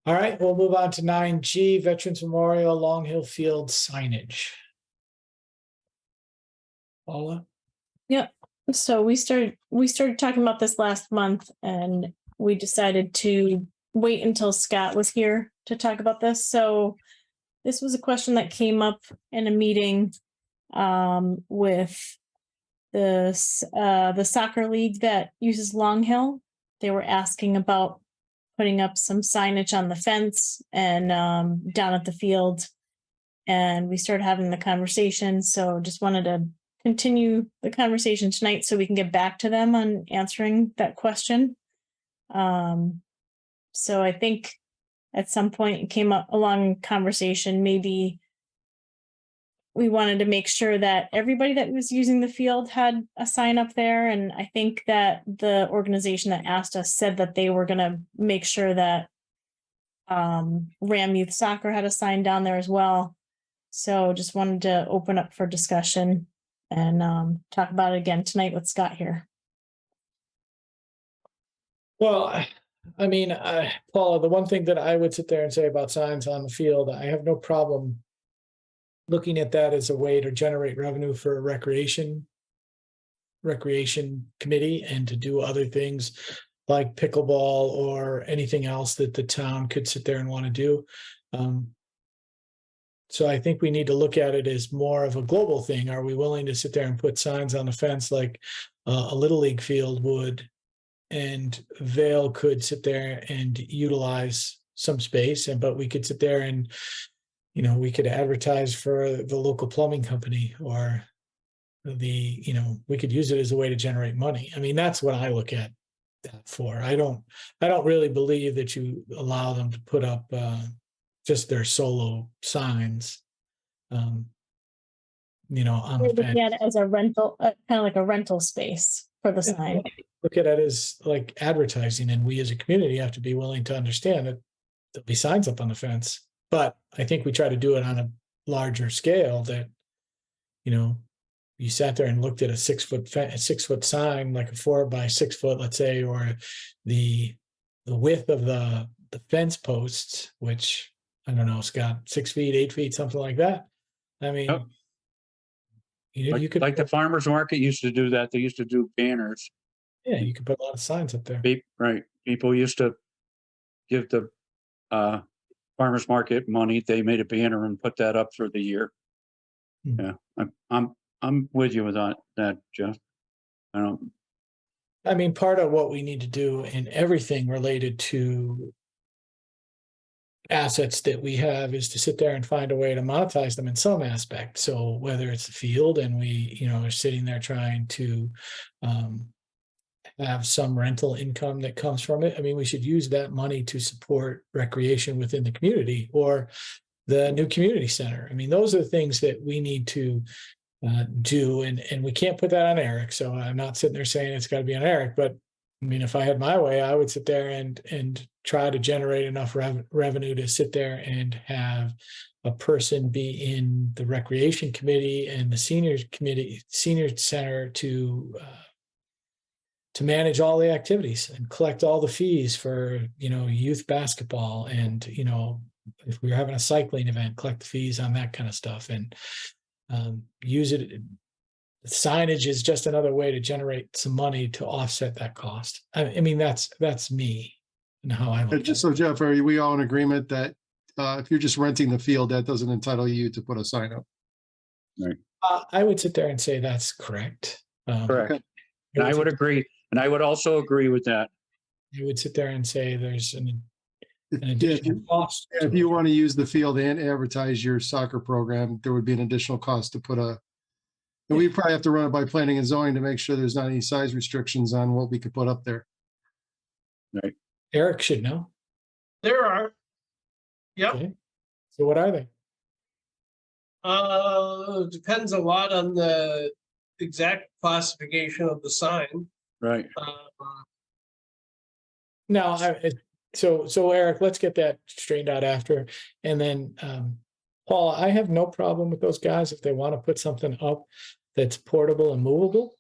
All right, we'll move on to 9G, Veterans Memorial Long Hill Field signage. Paula? So we started talking about this last month, and we decided to wait until Scott was here to talk about this. So this was a question that came up in a meeting with the soccer league that uses Long Hill. They were asking about putting up some signage on the fence and down at the field. And we started having the conversation. So just wanted to continue the conversation tonight so we can get back to them on answering that question. So I think at some point it came up along conversation, maybe we wanted to make sure that everybody that was using the field had a sign up there. And I think that the organization that asked us said that they were gonna make sure that Ram Youth Soccer had a sign down there as well. So just wanted to open up for discussion and talk about it again tonight with Scott here. Well, I mean, Paula, the one thing that I would sit there and say about signs on the field, I have no problem looking at that as a way to generate revenue for a recreation committee and to do other things like pickleball or anything else that the town could sit there and want to do. So I think we need to look at it as more of a global thing. Are we willing to sit there and put signs on the fence like a Little League field would? And Vale could sit there and utilize some space, but we could sit there and, we could advertise for the local plumbing company or we could use it as a way to generate money. I mean, that's what I look at that for. I don't really believe that you allow them to put up just their solo signs, on the Look fence. at it as a rental, kind of like a rental space for the sign. Look at it as like advertising, and we as a community have to be willing to understand that there'll be signs up on the fence. But I think we try to do it on a larger scale that, you sat there and looked at a 6 foot sign, like a 4 by 6 foot, let's say, or the width of the fence posts, which I don't know, Scott, 6 feet, 8 feet, something like that. I mean, Yep. you Like, could like the farmer's market used to do that. They used to do banners. you could put a lot of signs up there. Right. People used to give the farmer's market money. They made a banner and put that up for the year. Hmm. Yeah, I'm with you with that, Jeff. I mean, part of what we need to do in everything related to assets that we have is to sit there and find a way to monetize them in some aspect. So whether it's the field and we, are sitting there trying to have some rental income that comes from it. I mean, we should use that money to support recreation within the community or the new community center. I mean, those are the things that we need to do, and we can't put that on Eric. So I'm not sitting there saying it's got to be on Eric, but I mean, if I had my way, I would sit there and try to generate enough revenue to sit there and have a person be in the recreation committee and the senior center to manage all the activities and collect all the fees for, youth basketball. And, if we were having a cycling event, collect the fees on that kind of stuff and use it. Signage is just another way to generate some money to offset that cost. I mean, that's me and how I look at it. So Jeff, are we all in agreement that if you're just renting the field, that doesn't entitle you to put a sign up? I would sit there and say that's correct. Correct. Okay. And I would agree. And I would also agree with that. You would sit there and say there's an Yeah, additional cost. if you want to use the field and advertise your soccer program, there would be an additional cost to put and we probably have to run it by planning and zoning to make sure there's not any size restrictions on what we could put up there. Eric should know. There are. Yep. Okay. So what are they? Depends a lot on the exact classification of the sign. Right. No, so Eric, let's get that straightened out after. And then Paul, I have no problem with those guys if they want to put something up that's portable and movable.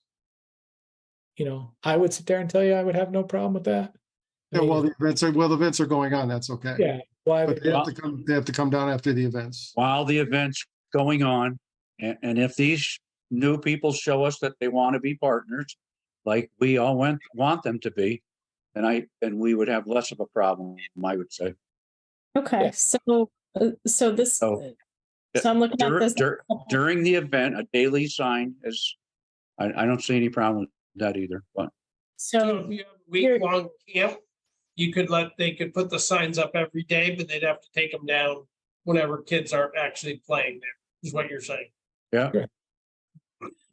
I would sit there and tell you I would have no problem with that. I Yeah, mean, well, the events are going on, that's okay. yeah. Why? But they have to come down after the events. While the event's going on, and if these new people show us that they want to be partners, like we all want them to be, then we would have less of a problem, I would say. Okay, Yeah. so this, So, so I'm looking at this. During the event, a daily sign is, I don't see any problem with that either, but So So if you have a week-long camp, they could put the signs up every day, but they'd have to take them down whenever kids are actually playing there, is what you're saying. yeah.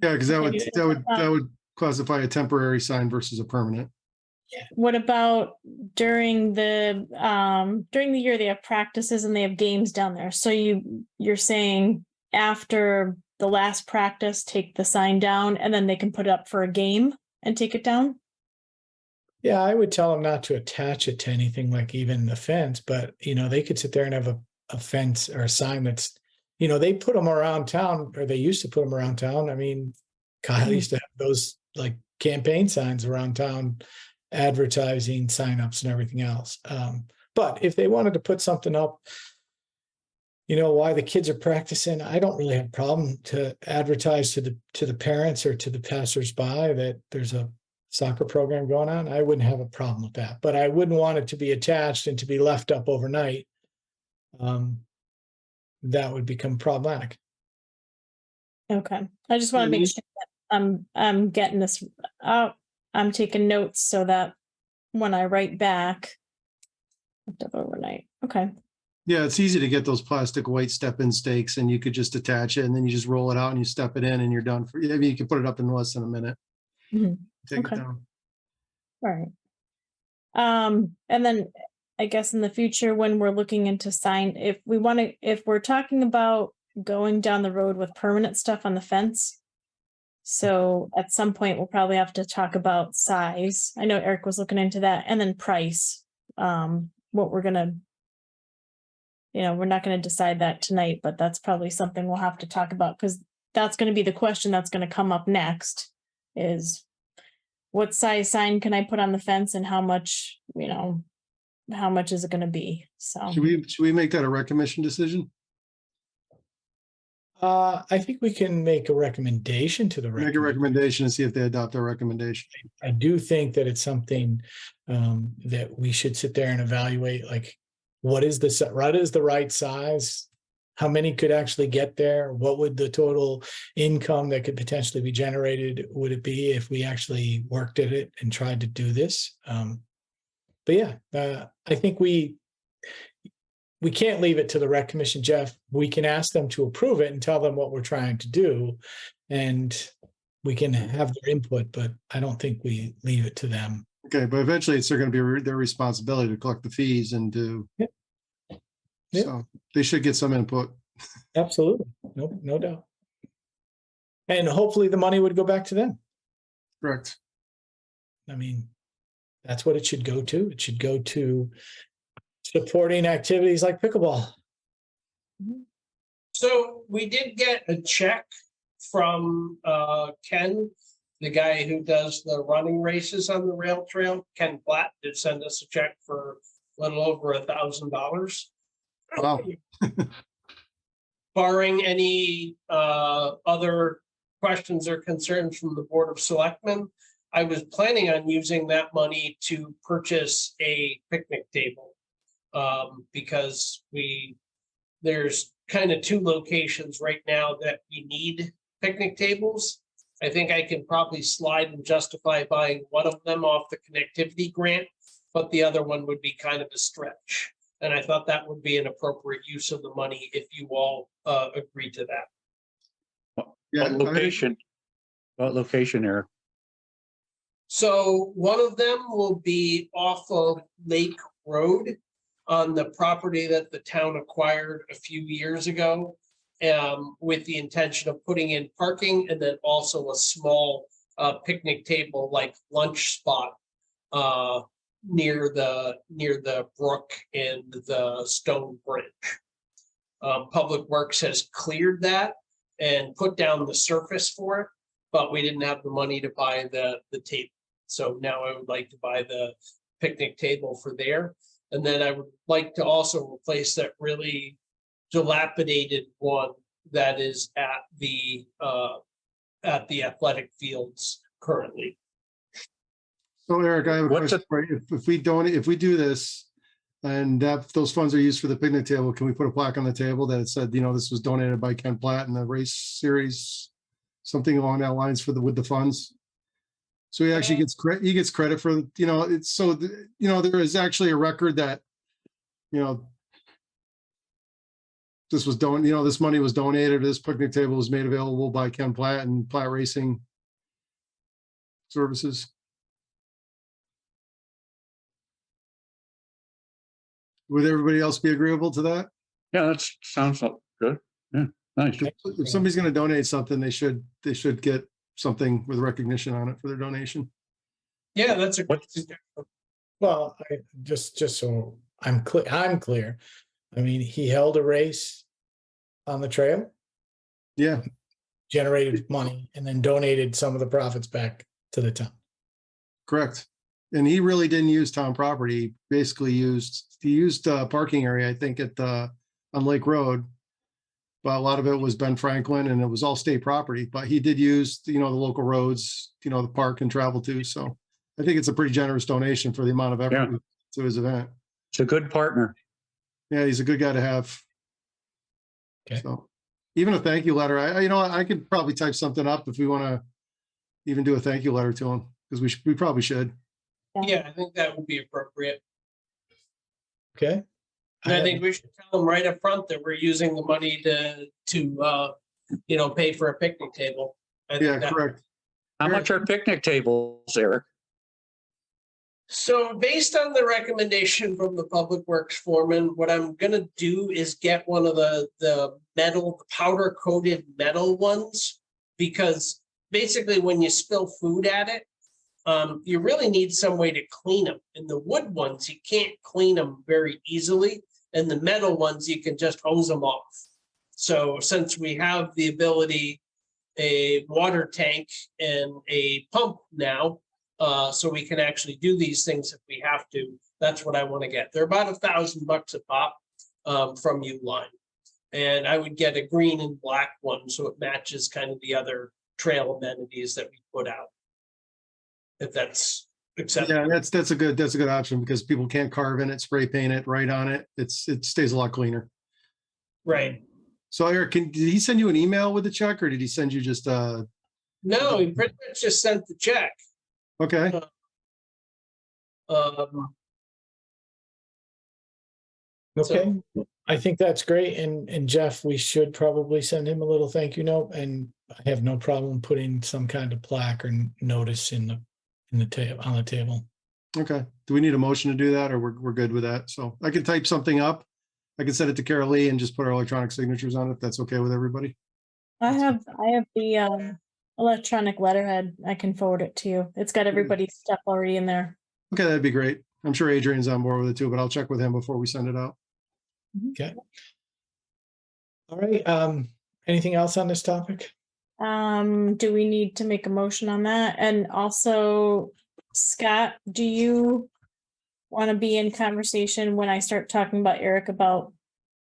Yeah, because that would classify a temporary sign versus a permanent. what about during the year they have practices and they have games down there? So you're saying after the last practice, take the sign down and then they can put it up for a game and take it down? Yeah, I would tell them not to attach it to anything like even the fence, but they could sit there and have a fence or a sign that's, they put them around town, or they used to put them around town. I mean, Kyle used to have those like campaign signs around town, advertising signups and everything else. But if they wanted to put something up, why the kids are practicing, I don't really have a problem to advertise to the parents or to the passersby that there's a soccer program going on. I wouldn't have a problem with that, but I wouldn't want it to be attached and to be left up overnight. That would become problematic. Okay, I just want to make sure that I'm getting this out. I'm taking notes so that when I write back, left up overnight. Okay. Yeah, it's easy to get those plastic white step-in stakes, and you could just attach it, and then you just roll it out and you step it in and you're done. I mean, you can put it up in less than a minute. Mhm. Take Okay. it down. All right. And then I guess in the future, when we're looking into if we're talking about going down the road with permanent stuff on the fence. So at some point, we'll probably have to talk about size. I know Eric was looking into that, and then price. What we're gonna, we're not gonna decide that tonight, but that's probably something we'll have to talk about, because that's gonna be the question that's gonna come up next is, what size sign can I put on the fence and how much is it gonna be? So, Should we make that a rec commission decision? I think we can make a recommendation to the Make a recommendation and see if they adopt our recommendation. I do think that it's something that we should sit there and evaluate, like, what is the right size? How many could actually get there? What would the total income that could potentially be generated would it be if we actually worked at it and tried to do this? But yeah, I think we can't leave it to the rec commission, Jeff. We can ask them to approve it and tell them what we're trying to do, and we can have their input, but I don't think we leave it to them. Okay, but eventually it's going to be their responsibility to collect the fees and do. Yep. Yep. So they should get some input. Absolutely. No doubt. And hopefully the money would go back to them. Correct. I mean, that's what it should go to. It should go to supporting activities like pickleball. So we did get a check from Ken, the guy who does the running races on the rail trail. Ken Platt did send us a check for a little over $1,000. Wow. Barring any other questions or concerns from the Board of Selectmen, I was planning on using that money to purchase a picnic table. Because there's kind of two locations right now that we need picnic tables. I think I can probably slide and justify buying one of them off the connectivity grant, but the other one would be kind of a stretch. And I thought that would be an appropriate use of the money if you all agree to that. Yeah. What location, Eric? So one of them will be off of Lake Road on the property that the town acquired a few years ago, with the intention of putting in parking and then also a small picnic table like lunch spot near the brook and the stone bridge. Public Works has cleared that and put down the surface for it, but we didn't have the money to buy the table. So now I would like to buy the picnic table for there. And then I would like to also replace that really dilapidated one that is at the athletic fields currently. So Eric, I have a question for you. If we do this and those funds are used for the picnic table, can we put a plaque on the table that it said, this was donated by Ken Platt in the race series, something along that lines with the funds? So he actually gets credit. He gets credit for, it's so, there is actually a record that, this was this money was donated, this picnic table was made available by Ken Platt and Platt Racing Services. Would everybody else be agreeable to that? Yeah, that sounds good. Yeah, Nice. If somebody's gonna donate something, they should get something with recognition on it for their donation. Yeah, that's a good What's- suggestion. Well, just so I'm clear. I mean, he held a race on the trail, Yeah, generated money, and then donated some of the profits back to the town. correct. And he really didn't use town property. He basically he used parking area, I think, on Lake Road. But a lot of it was Ben Franklin and it was all state property, but he did use, the local roads, the park and travel to. So I think it's a pretty generous donation for the amount of effort Yeah. we put to his event. It's a good partner. Yeah, he's a good guy to have. Okay. So even a thank you letter, I could probably type something up if we want to even do a thank you letter to him, because we probably should. Yeah, I think that would be appropriate. Okay. And I think we should tell them right up front that we're using the money to pay for a picnic table. I think Yeah, that- correct. How much are picnic tables, Eric? So based on the recommendation from the Public Works foreman, what I'm gonna do is get one of the metal, powder coated metal ones. Because basically when you spill food at it, you really need some way to clean them. And the wood ones, you can't clean them very easily. And the metal ones, you can just hose them off. So since we have the ability, a water tank and a pump now, so we can actually do these things if we have to, that's what I want to get. They're about $1,000 a pop from Uline. And I would get a green and black one, so it matches kind of the other trail amenities that we put out. If that's acceptable. Yeah, that's a good option, because people can't carve in it, spray paint it, write on it. It stays a lot cleaner. Right. So Eric, did he send you an email with the check, or did he send you just No, he pretty much just sent the check. okay? Okay, I think that's great. And Jeff, we should probably send him a little thank you note, and I have no problem putting some kind of plaque or notice on the table. Okay. Do we need a motion to do that, or we're good with that? So I can type something up. I can send it to Carol Lee and just put our electronic signatures on it, if that's okay with everybody. I have the electronic letterhead. I can forward it to you. It's got everybody's stuff already in there. Okay, that'd be great. I'm sure Adrian's on board with it too, but I'll check with him before we send it out. Okay. All right, anything else on this topic? Do we need to make a motion on that? And also, Scott, do you want to be in conversation when I start talking about Eric about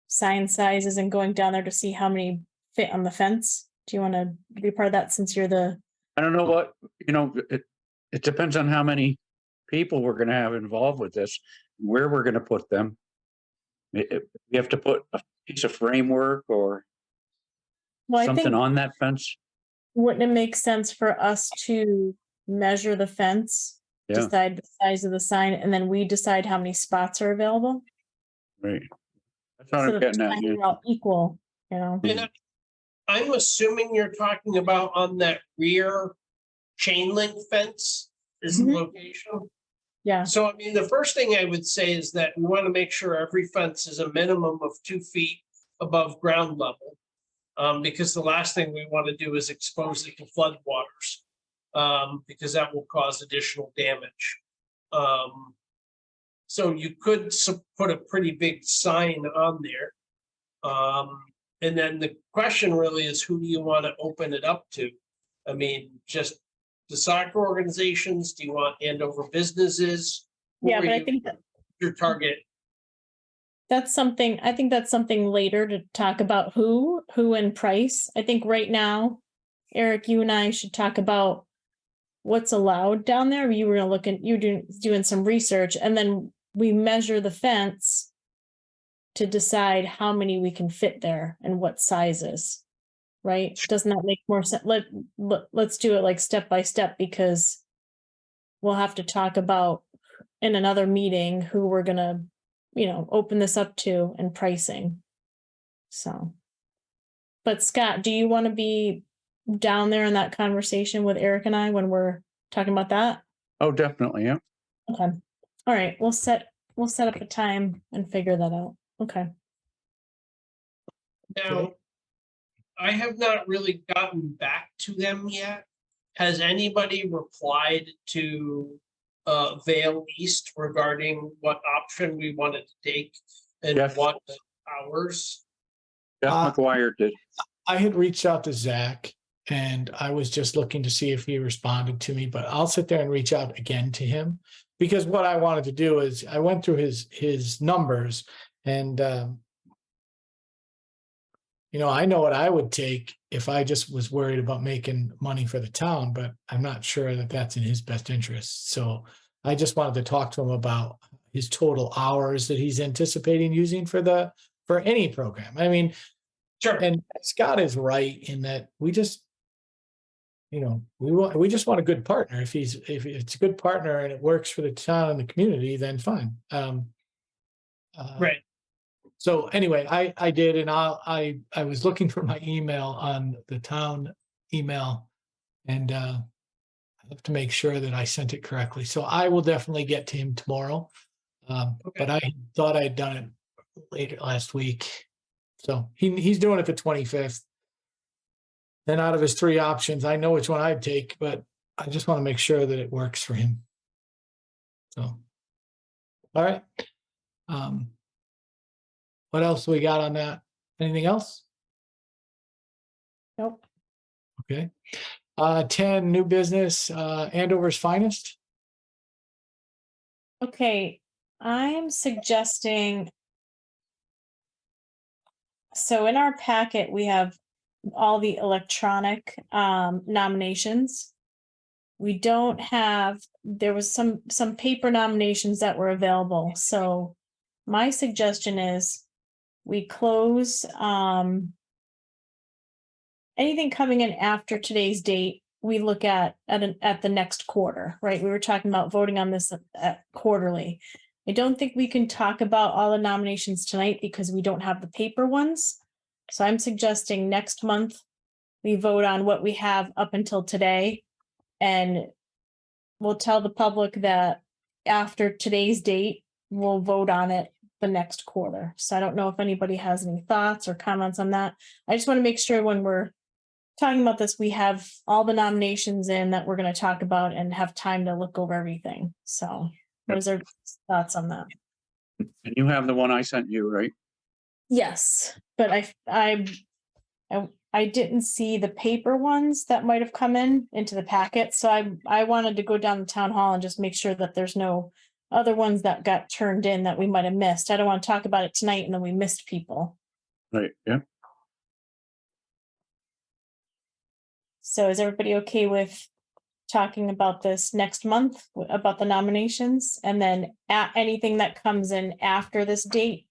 sign sizes and going down there to see how many fit on the fence? Do you want to be part of that, since you're the, I don't know what, it depends on how many people we're gonna have involved with this, where we're gonna put them. We have to put a piece of framework or well, I something think, on that fence. wouldn't it make sense for us to measure the fence? Yeah. Decide the size of the sign, and then we decide how many spots are available? Right. That's what So I'm the getting at. signs Yeah. are all equal, you know? And I'm assuming you're talking about on that rear chain link fence is the Mhm. location. Yeah, So I mean, the first thing I would say is that we want to make sure every fence is a minimum of 2 feet above ground level. Because the last thing we want to do is expose it to floodwaters. Because that will cause additional damage. So you could put a pretty big sign on there. And then the question really is, who do you want to open it up to? I mean, just the soccer organizations? Do you want Andover businesses? Who yeah, are but I you- think that Your target. I think that's something later to talk about who and price. I think right now, Eric, you and I should talk about what's allowed down there. You were gonna look at, you doing some research, and then we measure the fence to decide how many we can fit there and what sizes. Right? Doesn't that make more sense? Let's do it like step by step, because we'll have to talk about in another meeting who we're gonna, open this up to and pricing. So. But Scott, do you want to be down there in that conversation with Eric and I when we're talking about that? Oh, definitely, yeah. Okay. All right, we'll set up a time and figure that out. Okay. Now, I have not really gotten back to them yet. Has anybody replied to Vale East regarding what option we wanted to take and Yes. what hours? Jeff Uh, McGuire did. I had reached out to Zach and I was just looking to see if he responded to me, but I'll sit there and reach out again to him. Because what I wanted to do is I went through his numbers and I know what I would take if I just was worried about making money for the town, but I'm not sure that that's in his best interest. So I just wanted to talk to him about his total hours that he's anticipating using for any program. I mean, Sure. and Scott is right in that we just, we just want a good partner. If it's a good partner and it works for the town and the community, then fine. Right. So anyway, I did, and I was looking for my email on the town email, and I have to make sure that I sent it correctly. So I will definitely get to him tomorrow. But I thought I had done it later last week. So he's doing it the 25th. And out of his 3 options, I know which one I'd take, but I just want to make sure that it works for him. So, all right. What else we got on that? Anything else? Nope. Okay. 10, new business, Andover's finest. Okay, I'm suggesting. So in our packet, we have all the electronic nominations. We don't have, there was some paper nominations that were available. So my suggestion is we close anything coming in after today's date, we look at the next quarter, right? We were talking about voting on this at quarterly. I don't think we can talk about all the nominations tonight because we don't have the paper ones. So I'm suggesting next month we vote on what we have up until today. And we'll tell the public that after today's date, we'll vote on it the next quarter. So I don't know if anybody has any thoughts or comments on that. I just want to make sure when we're talking about this, we have all the nominations in that we're going to talk about and have time to look over everything. So what is their thoughts on that? And you have the one I sent you, right? Yes, but I didn't see the paper ones that might have come into the packet. So I wanted to go down to town hall and just make sure that there's no other ones that got turned in that we might have missed. I don't want to talk about it tonight and then we missed people. Right, yeah. So is everybody okay with talking about this next month, about the nominations? And then anything that comes in after this date,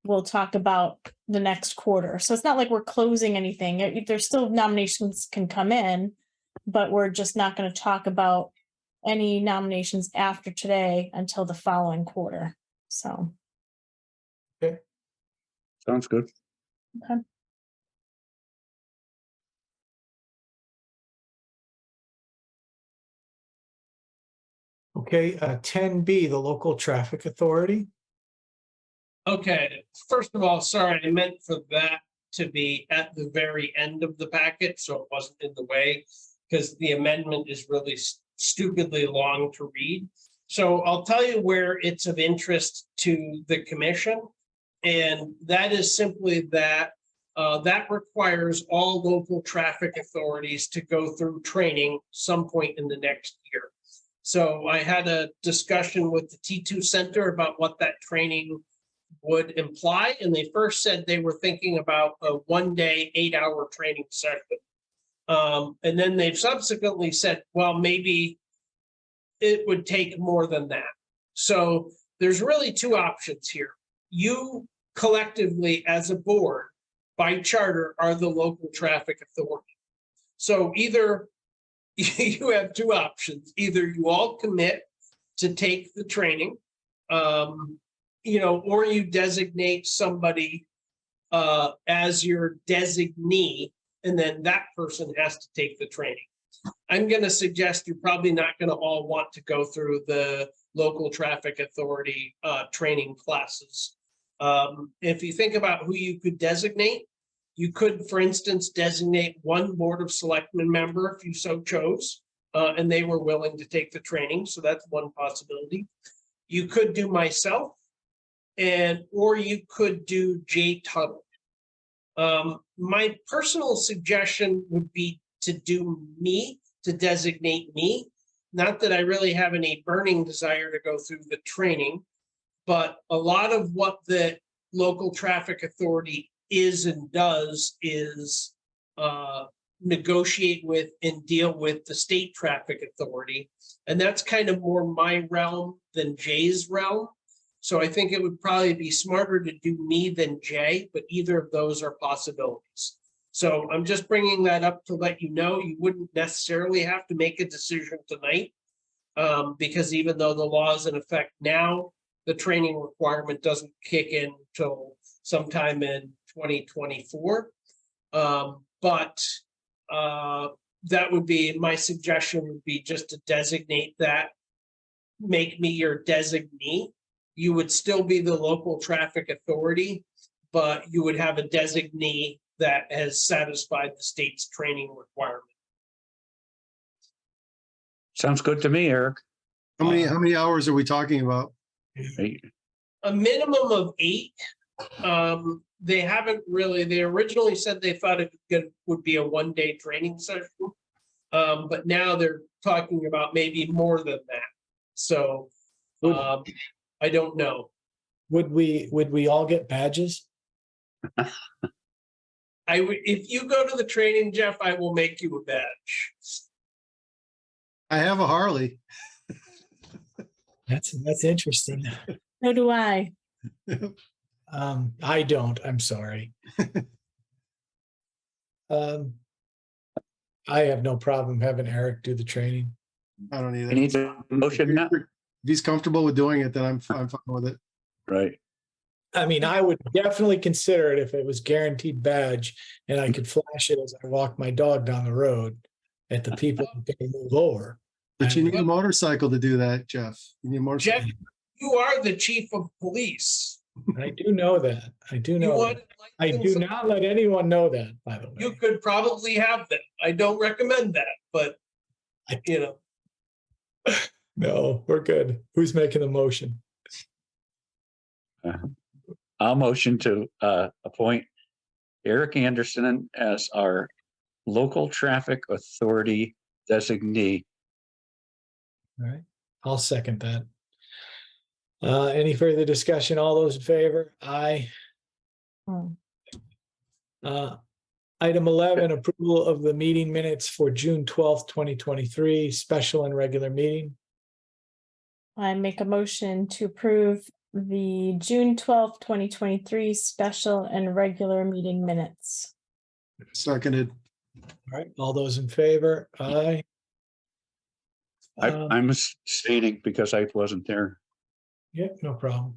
we'll talk about the next quarter. So it's not like we're closing anything. There's still nominations can come in, but we're just not going to talk about any nominations after today until the following quarter. So. Sounds good. Okay. Okay, 10B, the local traffic authority. Okay, first of all, sorry, I meant for that to be at the very end of the packet, so it wasn't in the way, because the amendment is really stupidly long to read. So I'll tell you where it's of interest to the commission, and that is simply that that requires all local traffic authorities to go through training some point in the next year. So I had a discussion with the T2 Center about what that training would imply. And they first said they were thinking about a 1-day, 8-hour training session. And then they've subsequently said, well, maybe it would take more than that. So there's really 2 options here. You collectively as a board by charter are the local traffic authority. So either you have 2 options. Either you all commit to take the training, or you designate somebody as your designee, and then that person has to take the training. I'm going to suggest you're probably not going to all want to go through the local traffic authority training classes. If you think about who you could designate, You could, for instance, designate one Board of Selectmen member if you so chose, and they were willing to take the training, so that's one possibility. You could do myself, or you could do Jay Tuttle. My personal suggestion would be to do me, to designate me. Not that I really have any burning desire to go through the training, but a lot of what the local traffic authority is and does is negotiate with and deal with the state traffic authority. And that's kind of more my realm than Jay's realm. So I think it would probably be smarter to do me than Jay, but either of those are possibilities. So I'm just bringing that up to let you know, you wouldn't necessarily have to make a decision tonight. Because even though the law is in effect now, the training requirement doesn't kick in till sometime in 2024. But that would be, my suggestion would be just to designate that, make me your designee. You would still be the local traffic authority, but you would have a designee that has satisfied the state's training requirement. Sounds good to me, Eric. How many hours are we talking about? A minimum of 8. They haven't really, they originally said they thought it would be a 1-day training session. But now they're talking about maybe more than that. So I don't know. Would we all get badges? If you go to the training, Jeff, I will make you a badge. I have a Harley. That's interesting. So do I. I don't, I'm sorry. I have no problem having Eric do the training. I don't He either. needs a motion now, If he's comfortable with doing it, then I'm fine with it. right? I mean, I would definitely consider it if it was guaranteed badge and I could flash it as I walk my dog down the road at the people who can move over. But you need a motorcycle to do that, Jeff. You need a motorcycle. Jeff, you are the chief of police. I do know that. I do You know want that. I do not let anyone know that, by the You way. could probably have them. I don't recommend that, but you know. No, we're good. Who's making the motion? I'll motion to appoint Eric Anderson as our local traffic authority designee. All right, I'll second that. Any further discussion? All those in favor? Aye. Hmm. Item 11, approval of the meeting minutes for June 12th, 2023, special and regular meeting. I make a motion to approve the June 12th, 2023 special and regular meeting minutes. Seconded. All right, all those in favor? Aye. I'm abstaining because I wasn't there. Yeah, no problem.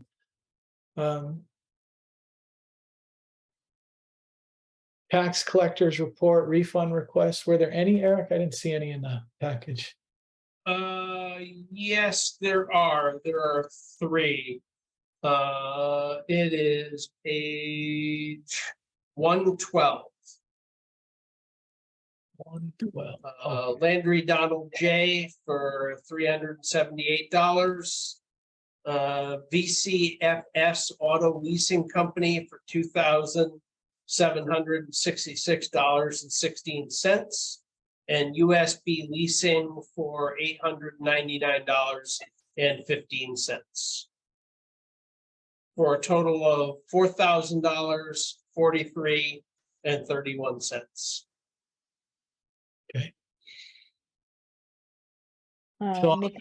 Tax collectors report, refund requests. Were there any, Eric? I didn't see any in the package. Yes, there are. There are 3. It is page 112. 112. Landry Donald J for $378. VCFS Auto Leasing Company for $2,766.16. And USB Leasing for $899.15. For a total of $4,000, 43 and 31 cents. So- Make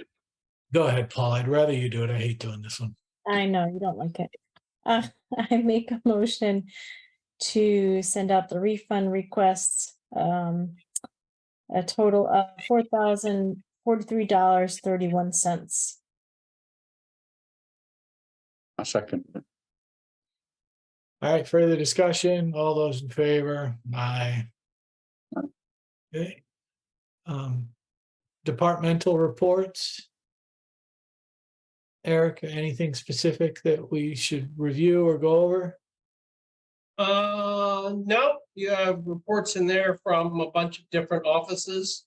Go ahead, Paul. I'd rather you do it. I hate doing this one. I know you don't like it. I make a motion to send out the refund requests, a total of $4,043.31. A second. All right, further discussion. All those in favor? Aye. Okay. Departmental reports. Eric, anything specific that we should review or go over? No, you have reports in there from a bunch of different offices.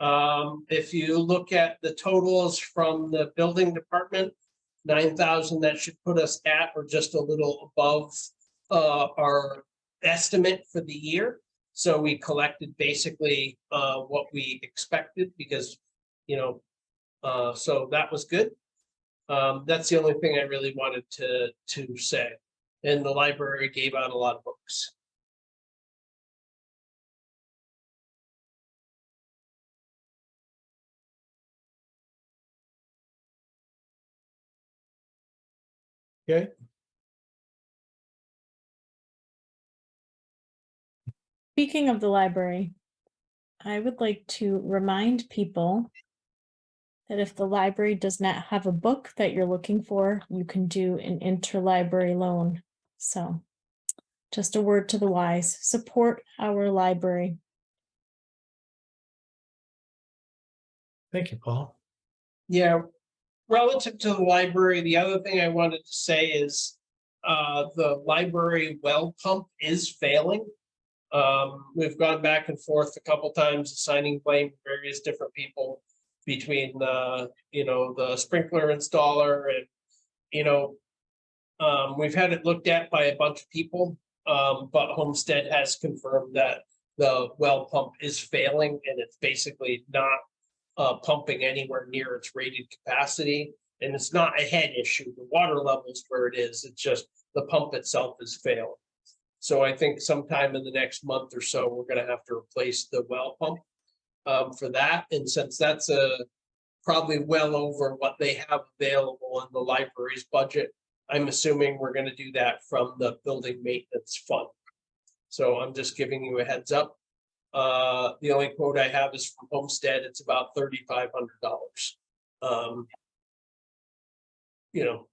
If you look at the totals from the building department, 9,000, that should put us at or just a little above our estimate for the year. So we collected basically what we expected because, so that was good. That's the only thing I really wanted to say. And the library gave out a lot of books. Okay, Speaking of the library, I would like to remind people that if the library does not have a book that you're looking for, you can do an interlibrary loan. So just a word to the wise, support our library. thank you, Paul. Yeah, relative to the library, the other thing I wanted to say is the library well pump is failing. We've gone back and forth a couple times, assigning blame to various different people between the sprinkler installer and we've had it looked at by a bunch of people, but Homestead has confirmed that the well pump is failing and it's basically not pumping anywhere near its rated capacity. And it's not a head issue. The water level's where it is. It's just the pump itself is failing. So I think sometime in the next month or so, we're going to have to replace the well pump for that. And since that's probably well over what they have available in the library's budget, I'm assuming we're going to do that from the building maintenance fund. So I'm just giving you a heads up. The only quote I have is from Homestead. It's about $3,500.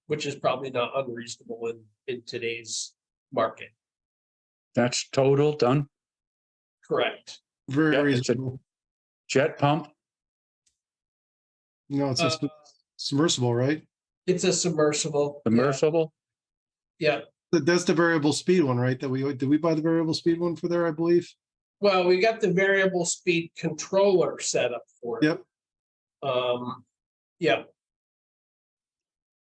Which is probably not unreasonable in today's market. That's total done. Correct. Very Yeah, it's a- reasonable. Jet pump. No, it's a submersible, right? It's a submersible. Yeah. Submersible. Yeah. That's the variable speed one, right? Did we buy the variable speed one for there, I believe? Well, we got the variable speed controller set up for it. Yep. Yeah.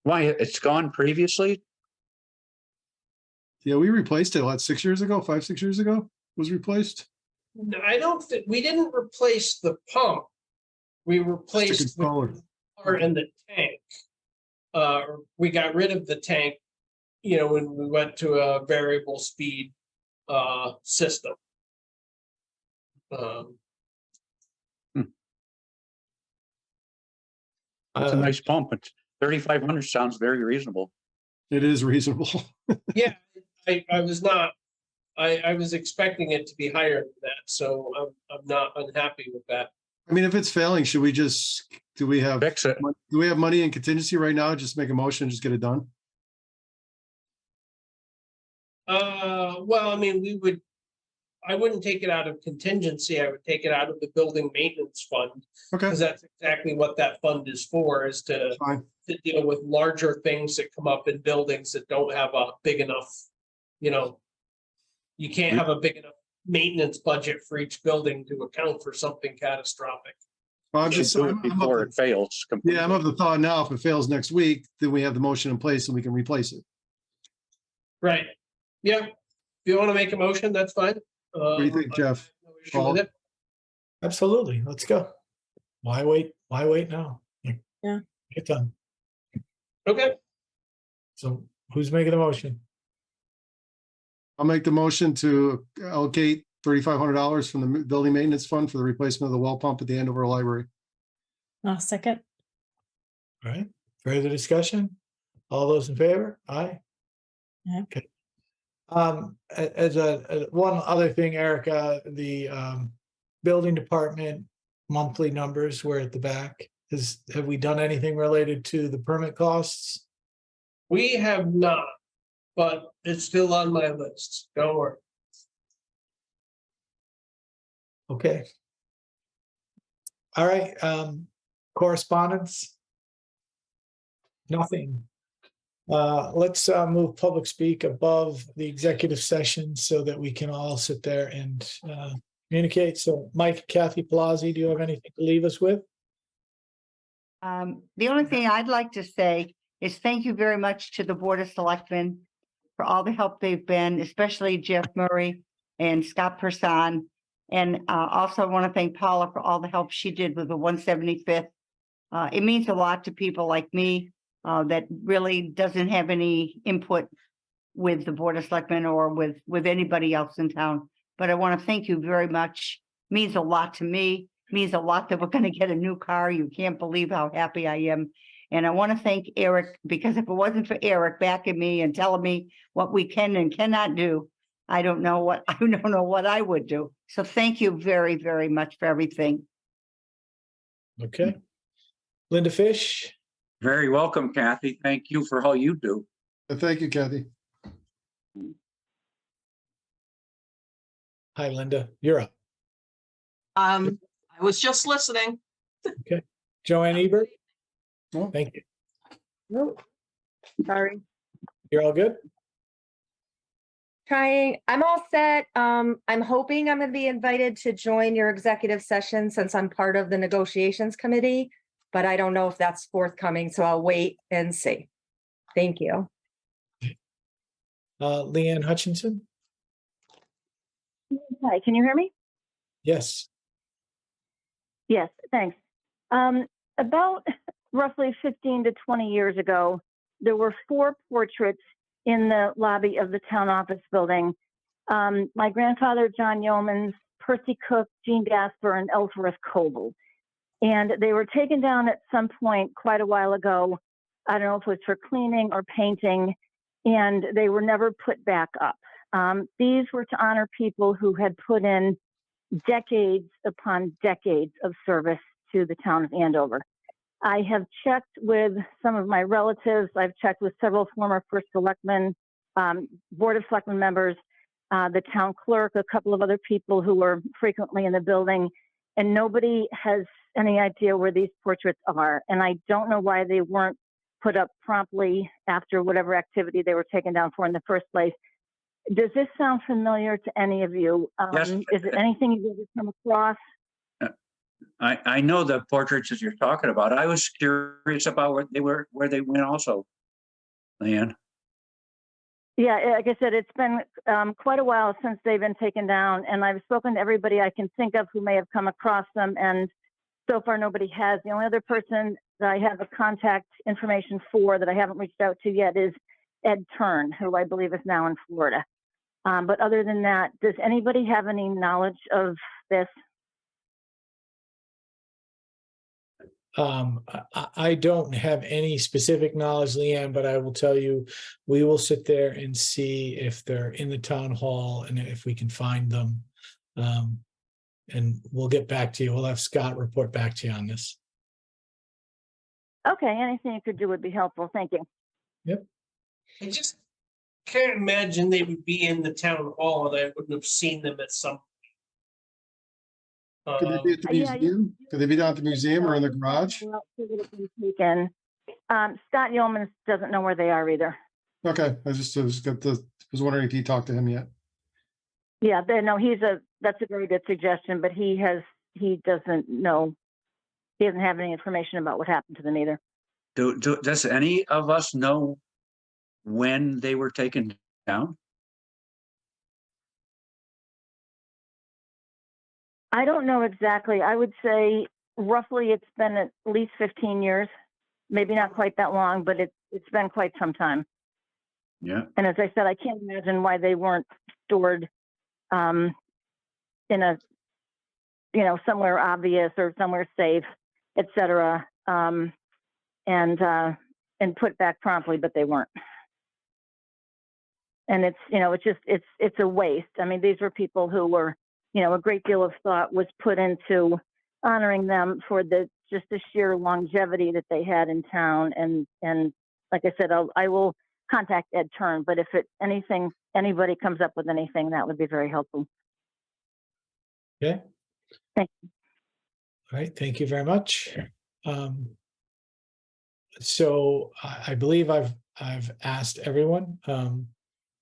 Why, it's gone previously? Yeah, we replaced it, what, 6 years ago, 5, 6 years ago? It was replaced? No, I don't think we didn't replace the pump. We replaced the controller. controller and the tank. We got rid of the tank, when we went to a variable speed system. It's a nice pump. It's 3,500 sounds very reasonable. It is reasonable. Yeah, I was not. I was expecting it to be higher than that, so I'm not unhappy with that. I mean, if it's failing, should we do we have Fix it. money in contingency right now? Just make a motion, just get it done? Well, I mean, I wouldn't take it out of contingency. I would take it out of the building maintenance fund. Okay, Because that's exactly what that fund is for, is to fine. deal with larger things that come up in buildings that don't have a big enough, you can't have a big enough maintenance budget for each building to account for something catastrophic. Well, I'm Should just, do it I'm before of it fails. yeah, completely. I'm of the thought now, if it fails next week, then we have the motion in place and we can replace it. Right. Yeah. If you want to make a motion, that's fine. What do you think, Jeff? No issue with it. Absolutely, let's go. Why wait? Why wait now? Yeah. Get done. Okay. So who's making the motion? I'll make the motion to allocate $3,500 from the building maintenance fund for the replacement of the well pump at the Andover Library. Second. All right, further discussion? All those in favor? Aye. Yeah. Okay. As one other thing, Erica, the building department monthly numbers were at the back. Have we done anything related to the permit costs? We have not, but it's still on my list. Don't worry. Okay. All right, correspondence? Nothing. Let's move public speak above the executive session so that we can all sit there and communicate. So Mike, Kathy Palazzi, do you have anything to leave us with? The only thing I'd like to say is thank you very much to the Board of Selectmen for all the help they've been, especially Jeff Murray and Scott Person. And also I want to thank Paula for all the help she did with the 175th. It means a lot to people like me that really doesn't have any input with the Board of Selectmen or with anybody else in town. But I want to thank you very much. Means a lot to me. Means a lot that we're going to get a new car. You can't believe how happy I am. And I want to thank Eric, because if it wasn't for Eric backing me and telling me what we can and cannot do, I don't know what I would do. So thank you very, very much for everything. Okay. Linda Fish, Very welcome, Kathy. Thank you for all you do. Thank you, Kathy. hi, Linda, you're up. I was just listening. Joanne Ebert, Oh, thank you. Nope. Sorry. You're all good? Trying. I'm all set. I'm hoping I'm going to be invited to join your executive session since I'm part of the negotiations committee, but I don't know if that's forthcoming, so I'll wait and see. Thank you. Leanne Hutchinson, Hi, can you hear me? yes. Yes, thanks. About roughly 15 to 20 years ago, there were 4 portraits in the lobby of the town office building. My grandfather, John Yeomans, Percy Cook, Jean Gasper, and Ellsworth Coble. And they were taken down at some point quite a while ago. I don't know if it was for cleaning or painting, and they were never put back up. These were to honor people who had put in decades upon decades of service to the town of Andover. I have checked with some of my relatives. I've checked with several former first selectmen, Board of Selectmen members, the town clerk, a couple of other people who were frequently in the building, and nobody has any idea where these portraits are. And I don't know why they weren't put up promptly after whatever activity they were taken down for in the first place. Does this sound familiar to any of you? Yes. Is it anything you've ever come across? I know the portraits that you're talking about. I was curious about where they went also, Leanne. Yeah, like I said, it's been quite a while since they've been taken down, and I've spoken to everybody I can think of who may have come across them, and so far nobody has. The only other person that I have a contact information for that I haven't reached out to yet is Ed Turn, who I believe is now in Florida. But other than that, does anybody have any knowledge of this? I don't have any specific knowledge, Leanne, but I will tell you, we will sit there and see if they're in the town hall and if we can find them. And we'll get back to you. We'll have Scott report back to you on this. Okay, anything you could do would be helpful. Thank you. I just can't imagine they would be in the town hall and I wouldn't have seen them at some. Could they be at the Yeah, museum? Could they be down at the museum or in the garage? Well, so that it can be taken. Scott Yeomans doesn't know where they are either. Okay, I was wondering if you talked to him yet. Yeah, no, that's a very good suggestion, but he doesn't know. He doesn't have any information about what happened to them either. Does any of us know when they were taken down? I don't know exactly. I would say roughly it's been at least 15 years, maybe not quite that long, but it's been quite some time. Yeah. And as I said, I can't imagine why they weren't stored in a, somewhere obvious or somewhere safe, et cetera, and put back promptly, but they weren't. And it's a waste. I mean, these were people who were, a great deal of thought was put into honoring them for just the sheer longevity that they had in town. And like I said, I will contact Ed Turn, but if anybody comes up with anything, that would be very helpful. Okay. Thank you. All right, thank you very much. So I believe I've I've asked everyone.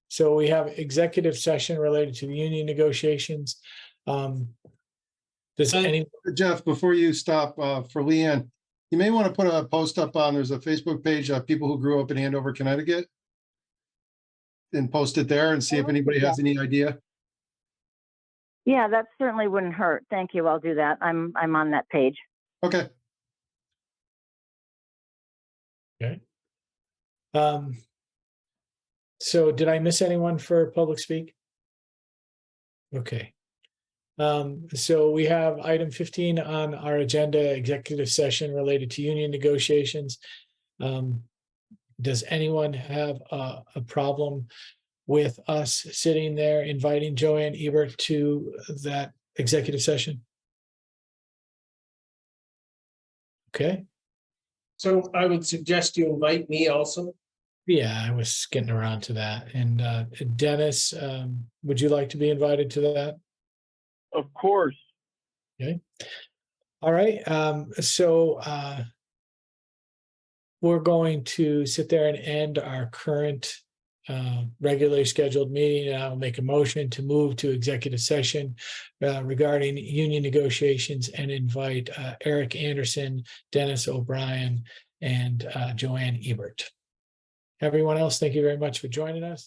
So we have executive session related to the union negotiations. Does any, Jeff, before you stop, for Leanne, you may want to put a post up on, there's a Facebook page, people who grew up in Andover, Connecticut. And post it there and see if anybody has any idea. Yeah, that certainly wouldn't hurt. Thank you. I'll do that. I'm on that page. Okay. okay. So did I miss anyone for public speak? Okay. So we have item 15 on our agenda, executive session related to union negotiations. Does anyone have a problem with us sitting there inviting Joanne Ebert to that executive session? Okay, So I would suggest you invite me also. yeah, I was getting around to that. And Dennis, would you like to be invited to that? Of course. Okay. All right. So we're going to sit there and end our current regularly scheduled meeting, and I'll make a motion to move to executive session regarding union negotiations and invite Eric Anderson, Dennis O'Brien, and Joanne Ebert. Everyone else, thank you very much for joining us.